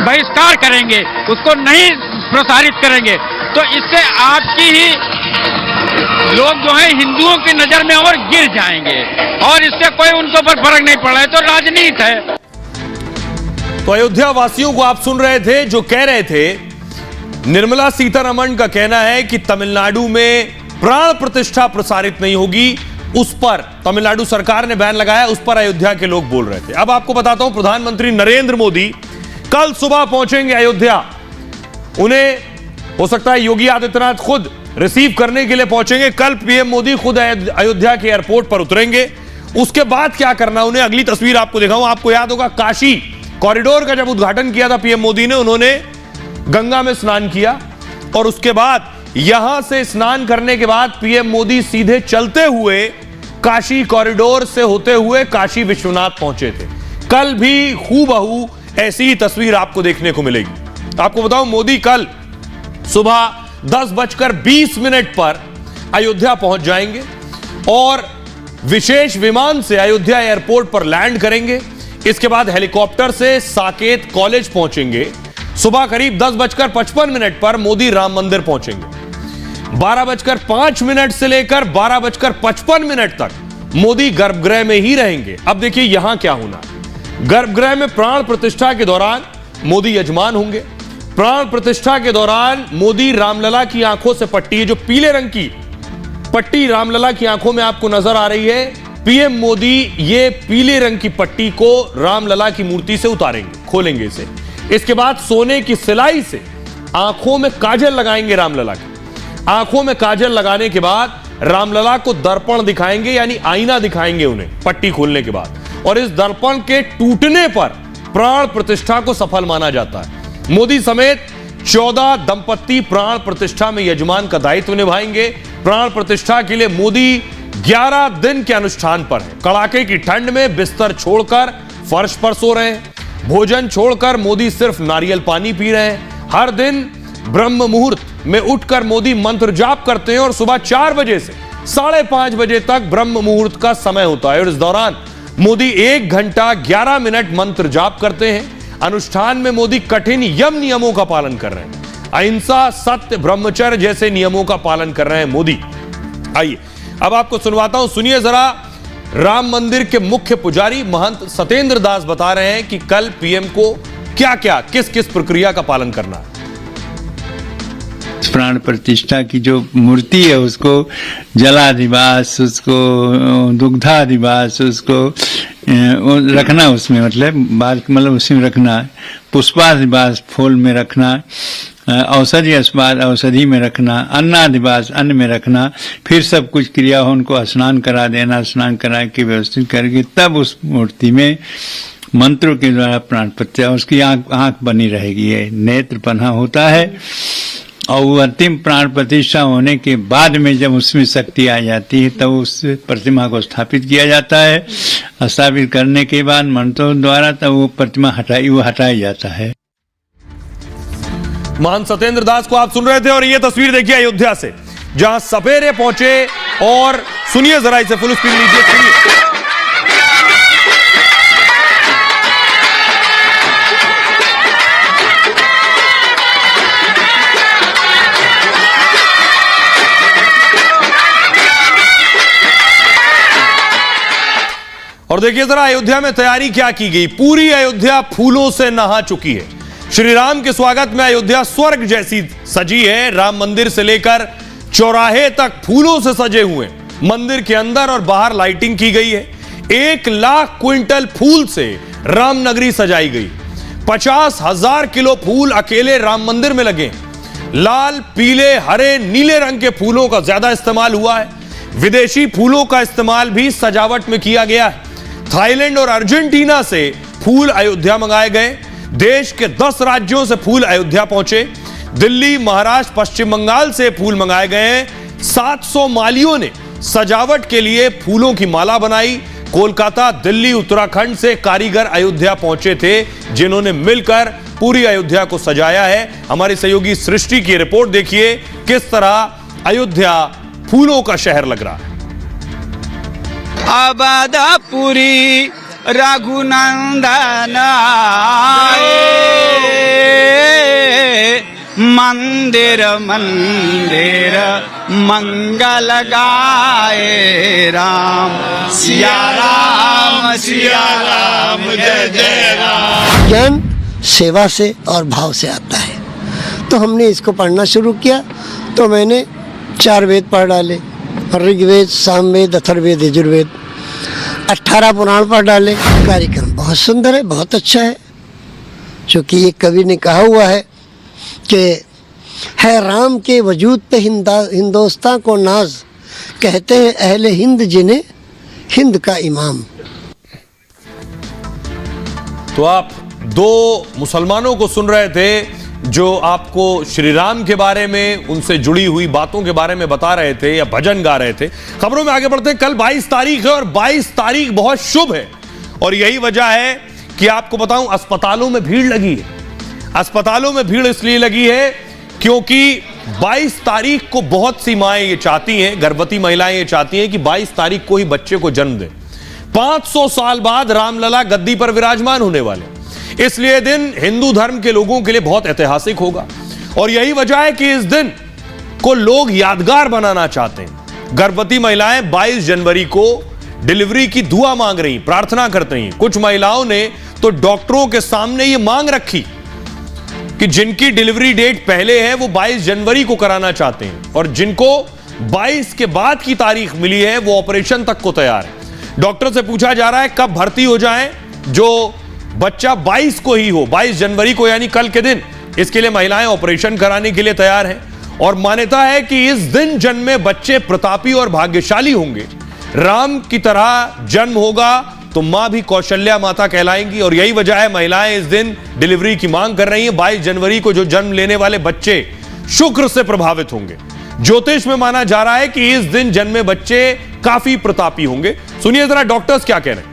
बहिष्कार करेंगे, उसको नहीं प्रसारित करेंगे, तो इससे आपकी ही लोग जो है हिंदुओं की नजर में और गिर जाएंगे और इससे कोई उनके ऊपर फर्क नहीं पड़ रहा है। तो राजनीति है। तो अयोध्या वासियों को आप सुन रहे थे जो कह रहे थे। निर्मला सीतारमण का कहना है कि तमिलनाडु में प्राण प्रतिष्ठा प्रसारित नहीं होगी, उस पर तमिलनाडु सरकार ने बैन लगाया, उस पर अयोध्या के लोग बोल रहे थे। अब आपको बताता हूं, प्रधानमंत्री नरेंद्र मोदी कल सुबह पहुंचेंगे अयोध्या। उन्हें हो सकता है योगी आदित्यनाथ खुद रिसीव करने के लिए पहुंचेंगे। कल पीएम मोदी खुद अयोध्या के एयरपोर्ट पर उतरेंगे। उसके बाद क्या करना उन्हें, अगली तस्वीर आपको दिखाऊं। आपको याद होगा काशी कॉरिडोर का जब उद्घाटन किया था पीएम मोदी ने, उन्होंने गंगा में स्नान किया और उसके बाद यहां से स्नान करने के बाद पीएम मोदी सीधे चलते हुए काशी कॉरिडोर से होते हुए काशी विश्वनाथ पहुंचे थे। कल भी हूबहू ऐसी ही तस्वीर आपको देखने को मिलेगी। आपको बताऊं, मोदी कल सुबह 10:20 पर अयोध्या पहुंच जाएंगे और विशेष विमान से अयोध्या एयरपोर्ट पर लैंड करेंगे। इसके बाद हेलीकॉप्टर से साकेत कॉलेज पहुंचेंगे। सुबह करीब 10:55 पर मोदी राम मंदिर पहुंचेंगे। 12:05 से लेकर 12:55 तक मोदी गर्भगृह में ही रहेंगे। अब देखिए यहां क्या होना। गर्भगृह में प्राण प्रतिष्ठा के दौरान मोदी यजमान होंगे। प्राण प्रतिष्ठा के दौरान मोदी रामलला की आंखों से पट्टी, ये जो पीले रंग की पट्टी रामलला की आंखों में आपको नजर आ रही है, पीएम मोदी ये पीले रंग की पट्टी को रामलला की मूर्ति से उतारेंगे, खोलेंगे इसे। इसके बाद सोने की सिलाई से आंखों में काजल लगाएंगे रामलला की। आंखों में काजल लगाने के बाद रामलला को दर्पण दिखाएंगे, यानी आईना दिखाएंगे उन्हें पट्टी खोलने के बाद। और इस दर्पण के टूटने पर प्राण प्रतिष्ठा को सफल माना जाता है। मोदी समेत 14 दंपत्ति प्राण प्रतिष्ठा में यजमान का दायित्व निभाएंगे। प्राण प्रतिष्ठा के लिए मोदी 11 दिन के अनुष्ठान पर है। कड़ाके की ठंड में बिस्तर छोड़कर फर्श पर सो रहे हैं। भोजन छोड़कर मोदी सिर्फ नारियल पानी पी रहे हैं। हर दिन ब्रह्म मुहूर्त में उठकर मोदी मंत्र जाप करते हैं और सुबह 4 बजे से 5:30 बजे तक ब्रह्म मुहूर्त का समय होता है और इस दौरान मोदी 1 घंटा 11 मिनट मंत्र जाप करते हैं। अनुष्ठान में मोदी कठिन यम नियमों का पालन कर रहे हैं। अहिंसा, सत्य, ब्रह्मचर्य जैसे नियमों का पालन कर रहे हैं मोदी। आइए अब आपको सुनवाता हूं, सुनिए जरा। राम मंदिर के मुख्य पुजारी महंत सतेंद्र दास बता रहे हैं कि कल पीएम को क्या क्या किस किस प्रक्रिया का पालन करना है। प्राण प्रतिष्ठा की जो मूर्ति है उसको जलाधिवास, उसको दुग्धाधिवास, उसको रखना, उसमें मतलब उसी में रखना, पुष्पाधिवास फूल में रखना, औषधि अस्पाद औषधि में रखना, अन्नाधिवास अन्न में रखना, फिर सब कुछ क्रिया हो उनको स्नान करा देना, स्नान करा के व्यवस्थित करके तब उस मूर्ति में मंत्रों के द्वारा प्राण प्रतिष्ठा, उसकी आंख बनी रहेगी, ये नेत्र पन्हा होता है। और वो अंतिम प्राण प्रतिष्ठा होने के बाद में जब उसमें शक्ति आ जाती है तब उस प्रतिमा को स्थापित किया जाता है। स्थापित करने के बाद मंत्रों द्वारा तब वो प्रतिमा हटाया जाता है। महंत सतेंद्र दास को आप सुन रहे थे और ये तस्वीर देखिए अयोध्या से, जहां सवेरे पहुंचे और सुनिए जरा इसे फुल स्क्रीन लीजिए, सुनिए। और देखिए जरा अयोध्या में तैयारी क्या की गई। पूरी अयोध्या फूलों से नहा चुकी है। श्री राम के स्वागत में अयोध्या स्वर्ग जैसी सजी है। राम मंदिर से लेकर चौराहे तक फूलों से सजे हुए। मंदिर के अंदर और बाहर लाइटिंग की गई है। 1 लाख क्विंटल फूल से रामनगरी सजाई गई। 50,000 किलो फूल अकेले राम मंदिर में लगे। लाल, पीले, हरे, नीले रंग के फूलों का ज्यादा इस्तेमाल हुआ है। विदेशी फूलों का इस्तेमाल भी सजावट में किया गया है। थाईलैंड और अर्जेंटीना से फूल अयोध्या मंगाए गए। देश के 10 राज्यों से फूल अयोध्या पहुंचे। दिल्ली, महाराष्ट्र, पश्चिम बंगाल से फूल मंगाए गए हैं। 700 मालियों ने सजावट के लिए फूलों की माला बनाई। कोलकाता, दिल्ली, उत्तराखंड से कारीगर अयोध्या पहुंचे थे, जिन्होंने मिलकर पूरी अयोध्या को सजाया है। हमारी सहयोगी सृष्टि की रिपोर्ट देखिए, किस तरह अयोध्या फूलों का शहर लग रहा है। अवधपुरी रघुनंदन मंदिर मंदिर मंगल गाए राम सिया राम जय जय राम। ज्ञान सेवा से और भाव से आता है, तो हमने इसको पढ़ना शुरू किया। तो मैंने 4 वेद पढ़ डाले, ऋग्वेद, सामवेद, अथर्ववेद, यजुर्वेद, 18 पुराण पढ़ डाले। कार्यक्रम बहुत सुंदर है, बहुत अच्छा है। क्योंकि एक कवि ने कहा हुआ है कि है राम के वजूद पे हिंदुस्तान को नाज, कहते हैं अहले हिंद जिन्हें हिंद का इमाम। तो आप 2 मुसलमानों को सुन रहे थे जो आपको श्री राम के बारे में, उनसे जुड़ी हुई बातों के बारे में बता रहे थे या भजन गा रहे थे। खबरों में आगे बढ़ते हैं। कल 22 तारीख है और 22 तारीख बहुत शुभ है और यही वजह है कि आपको बताऊं अस्पतालों में भीड़ लगी है। अस्पतालों में भीड़ इसलिए लगी है क्योंकि 22 तारीख को बहुत सी माएं ये चाहती हैं, गर्भवती महिलाएं ये चाहती हैं कि 22 तारीख को ही बच्चे को जन्म दें। 500 साल बाद रामलला गद्दी पर विराजमान होने वाले, इसलिए दिन हिंदू धर्म के लोगों के लिए बहुत ऐतिहासिक होगा और यही वजह है कि इस दिन को लोग यादगार बनाना चाहते हैं। गर्भवती महिलाएं 22 जनवरी को डिलीवरी की दुआ मांग रही, प्रार्थना करती रही। कुछ महिलाओं ने तो डॉक्टरों के सामने ये मांग रखी कि जिनकी डिलीवरी डेट पहले है वो 22 जनवरी को कराना चाहते हैं और जिनको 22 के बाद की तारीख मिली है वो ऑपरेशन तक को तैयार है। डॉक्टर से पूछा जा रहा है कब भर्ती हो जाएं जो बच्चा 22 को ही हो, 22 जनवरी को यानी कल के दिन। इसके लिए महिलाएं ऑपरेशन कराने के लिए तैयार हैं और मान्यता है कि इस दिन जन्मे बच्चे प्रतापी और भाग्यशाली होंगे। राम की तरह जन्म होगा तो मां भी कौशल्या माता कहलाएंगी और यही वजह है महिलाएं इस दिन डिलीवरी की मांग कर रही हैं। 22 जनवरी को जो जन्म लेने वाले बच्चे शुक्र से प्रभावित होंगे। ज्योतिष में माना जा रहा है कि इस दिन जन्मे बच्चे काफी प्रतापी होंगे। सुनिए जरा डॉक्टर्स क्या कह रहे हैं।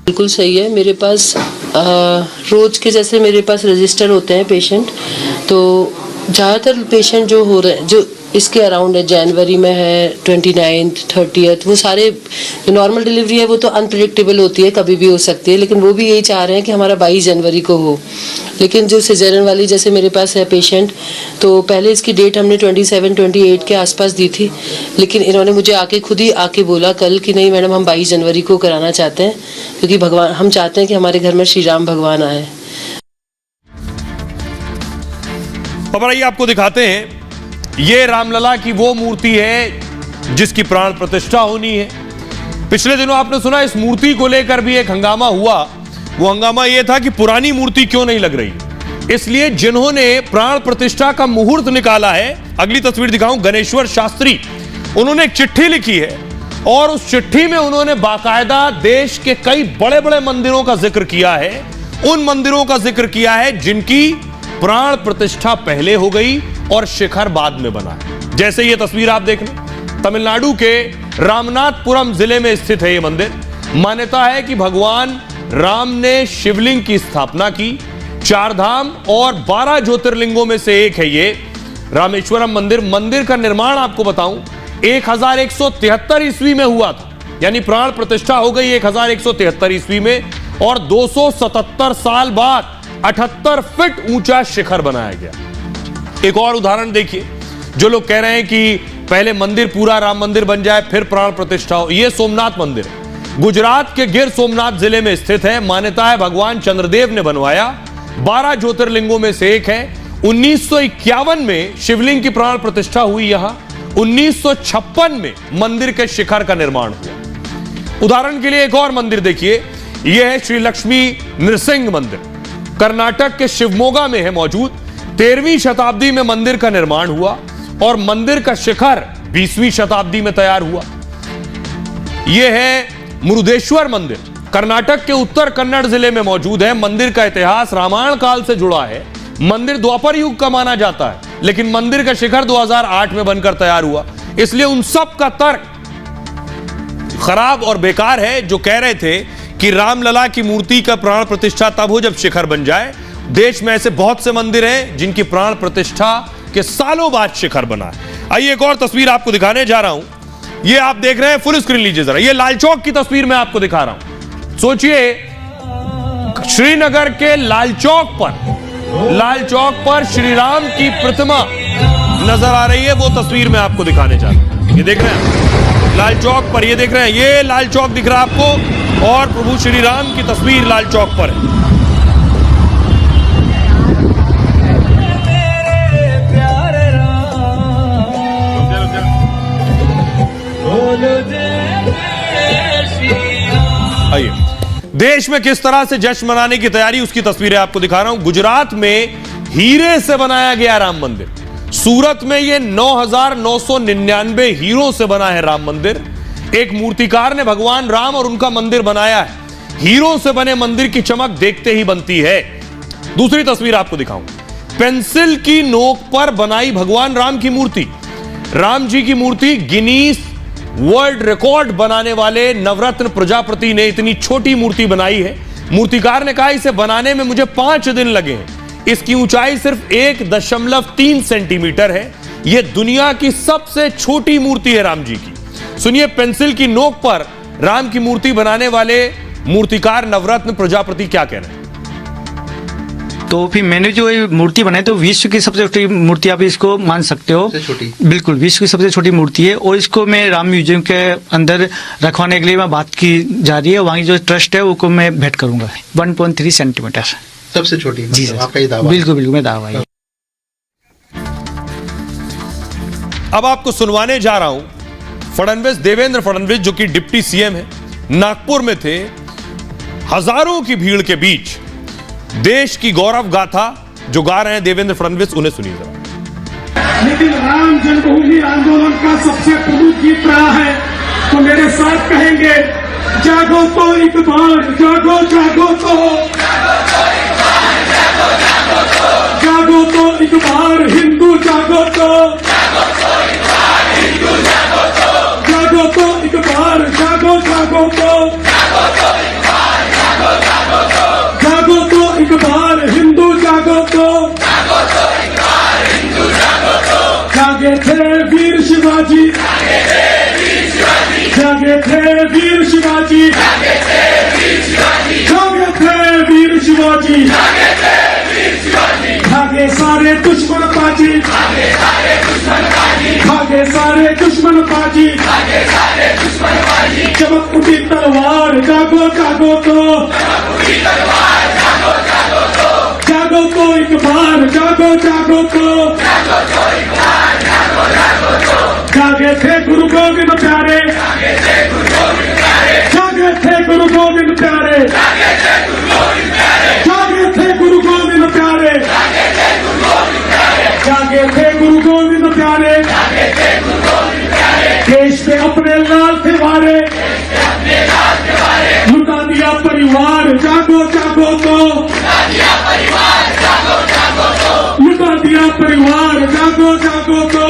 बिल्कुल सही है। मेरे पास रोज के जैसे मेरे पास रजिस्टर होते हैं पेशेंट, तो ज़्यादातर पेशेंट जो हो रहे हैं जो इसके अराउंड है, जनवरी में है 29th 30th, वो सारे जो नॉर्मल डिलीवरी है वो तो अनप्रिडिक्टेबल होती है, कभी भी हो सकती है, लेकिन वो भी यही चाह रहे हैं कि हमारा 22 जनवरी को हो। लेकिन जो सिजेरियन वाली जैसे मेरे पास है पेशेंट, तो पहले इसकी डेट हमने 27-28 के आसपास दी थी, लेकिन इन्होंने मुझे आके खुद ही आके बोला कल कि नहीं मैडम हम 22 जनवरी को कराना चाहते हैं क्योंकि भगवान, हम चाहते हैं कि हमारे घर में श्री राम भगवान आए। अब आइए आपको दिखाते हैं, ये रामलला की वो मूर्ति है जिसकी प्राण प्रतिष्ठा होनी है। पिछले दिनों आपने सुना इस मूर्ति को लेकर भी एक हंगामा हुआ। वो हंगामा ये था कि पुरानी मूर्ति क्यों नहीं लग रही। इसलिए जिन्होंने प्राण प्रतिष्ठा का मुहूर्त निकाला है, अगली तस्वीर दिखाऊं, गणेश्वर शास्त्री, उन्होंने एक चिट्ठी लिखी है और उस चिट्ठी में उन्होंने बाकायदा देश के कई बड़े बड़े मंदिरों का जिक्र किया है। उन मंदिरों का जिक्र किया है जिनकी प्राण प्रतिष्ठा पहले हो गई और शिखर बाद में बना है। जैसे ये तस्वीर आप देख लें, तमिलनाडु के रामनाथपुरम जिले में स्थित है ये मंदिर। मान्यता है कि भगवान राम ने शिवलिंग की स्थापना की। 4 धाम और 12 ज्योतिर्लिंगों में से एक है ये रामेश्वरम मंदिर। मंदिर का निर्माण आपको बताऊं 1173 ईस्वी में हुआ था, यानी प्राण प्रतिष्ठा हो गई 1173 ईस्वी में और 277 साल बाद 78 फीट ऊंचा शिखर बनाया गया। एक और उदाहरण देखिए, जो लोग कह रहे हैं कि पहले मंदिर पूरा राम मंदिर बन जाए फिर प्राण प्रतिष्ठा हो, यह सोमनाथ मंदिर है। गुजरात के गिर सोमनाथ जिले में स्थित है। मान्यता है भगवान चंद्रदेव ने बनवाया। 12 ज्योतिर्लिंगों में से एक है। 1951 में शिवलिंग की प्राण प्रतिष्ठा हुई यहां। 1956 में मंदिर के शिखर का निर्माण हुआ। उदाहरण के लिए एक और मंदिर देखिए, यह है श्री लक्ष्मी नृसिंह मंदिर, कर्नाटक के शिवमोगा में है मौजूद। 13वीं शताब्दी में मंदिर का निर्माण हुआ और मंदिर का शिखर 20वीं शताब्दी में तैयार हुआ। यह है मुरुदेश्वर मंदिर, कर्नाटक के उत्तर कन्नड़ जिले में मौजूद है। मंदिर का इतिहास रामायण काल से जुड़ा है। मंदिर द्वापर युग का माना जाता है, लेकिन मंदिर का शिखर 2008 में बनकर तैयार हुआ। इसलिए उन सब का तर्क खराब और बेकार है जो कह रहे थे कि रामलला की मूर्ति का प्राण प्रतिष्ठा तब हो जब शिखर बन जाए। देश में ऐसे बहुत से मंदिर हैं जिनकी प्राण प्रतिष्ठा के सालों बाद शिखर बना है। आइए एक और तस्वीर आपको दिखाने जा रहा हूं। ये आप देख रहे हैं, फुल स्क्रीन लीजिए जरा। ये लाल चौक की तस्वीर मैं आपको दिखा रहा हूं। सोचिए, श्रीनगर के लाल चौक पर लाल चौक पर श्री राम की प्रतिमा नजर आ रही है, वो तस्वीर मैं आपको दिखाने जा रहा हूं। ये देख रहे हैं लाल चौक पर, ये देख रहे हैं, ये लाल चौक दिख रहा है आपको और प्रभु श्री राम की तस्वीर लाल चौक पर है। आइए, देश में किस तरह से जश्न मनाने की तैयारी, उसकी तस्वीरें आपको दिखा रहा हूं। गुजरात में हीरे से बनाया गया राम मंदिर, सूरत में ये 9,999 हीरों से बना है राम मंदिर। एक मूर्तिकार ने भगवान राम और उनका मंदिर बनाया है। हीरों से बने मंदिर की चमक देखते ही बनती है। दूसरी तस्वीर आपको दिखाऊं, पेंसिल की नोक पर बनाई भगवान राम की मूर्ति। राम जी की मूर्ति गिनीज वर्ल्ड रिकॉर्ड बनाने वाले नवरत्न प्रजापति ने इतनी छोटी मूर्ति बनाई है। मूर्तिकार ने कहा इसे बनाने में मुझे 5 दिन लगे हैं। इसकी ऊंचाई सिर्फ 1.3 सेंटीमीटर है। यह दुनिया की सबसे छोटी मूर्ति है राम जी की। सुनिए पेंसिल की नोक पर राम की मूर्ति बनाने वाले मूर्तिकार नवरत्न प्रजापति क्या कह रहे हैं। तो फिर मैंने जो ये मूर्ति बनाई तो विश्व की सबसे छोटी मूर्ति आप इसको मान सकते हो। बिल्कुल विश्व की सबसे छोटी मूर्ति है और इसको मैं राम म्यूजियम के अंदर रखवाने के लिए मैं बात की जा रही है। वहाँ की जो ट्रस्ट है वो मैं भेंट करूंगा। 1.3 सेंटीमीटर सबसे छोटी। जी मतलब आपका ये दावा? बिल्कुल बिल्कुल मैं दावा है। अब आपको सुनवाने जा रहा हूं फडणवीस, देवेंद्र फडणवीस जो कि डिप्टी सीएम है, नागपुर में थे। हजारों की भीड़ के बीच देश की गौरव गाथा जो गा रहे हैं देवेंद्र फडणवीस, उन्हें सुनिए जरा। लेकिन राम जन्मभूमि आंदोलन का सबसे प्रमुख गीत रहा है, तो मेरे साथ कहेंगे जागो तो एक बार, जागो जागो तो, जागो तो एक बार हिंदू जागो तो, जागो तो एक बार, जागो जागो तो, जागो तो एक बार हिंदू जागो तो, जागे थे वीर शिवाजी, जागे थे वीर शिवाजी, जागे थे वीर शिवाजी, भागे सारे दुश्मन बाजी, भागे सारे दुश्मन बाजी, चमक उठी तलवार, जागो जागो तो, जागो तो एक बार, जागो जागो तो, जागे थे गुरु गोविंद प्यारे, जागे थे गुरु गोविंद प्यारे, जागे थे गुरु गोविंद प्यारे, जागे थे गुरु गोविंद प्यारे, देश पे अपने लाल थे वारे, लुटा दिया परिवार, जागो जागो तो, लुटा दिया परिवार, जागो जागो तो।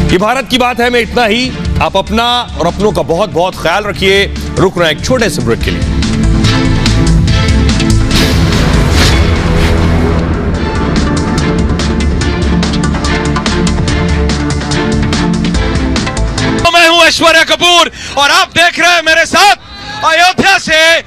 ये भारत की बात है में इतना ही। आप अपना और अपनों का बहुत बहुत ख्याल रखिए। रुक रहे हैं एक छोटे से ब्रेक के लिए। मैं हूं ऐश्वर्या कपूर और आप देख रहे हैं मेरे साथ अयोध्या से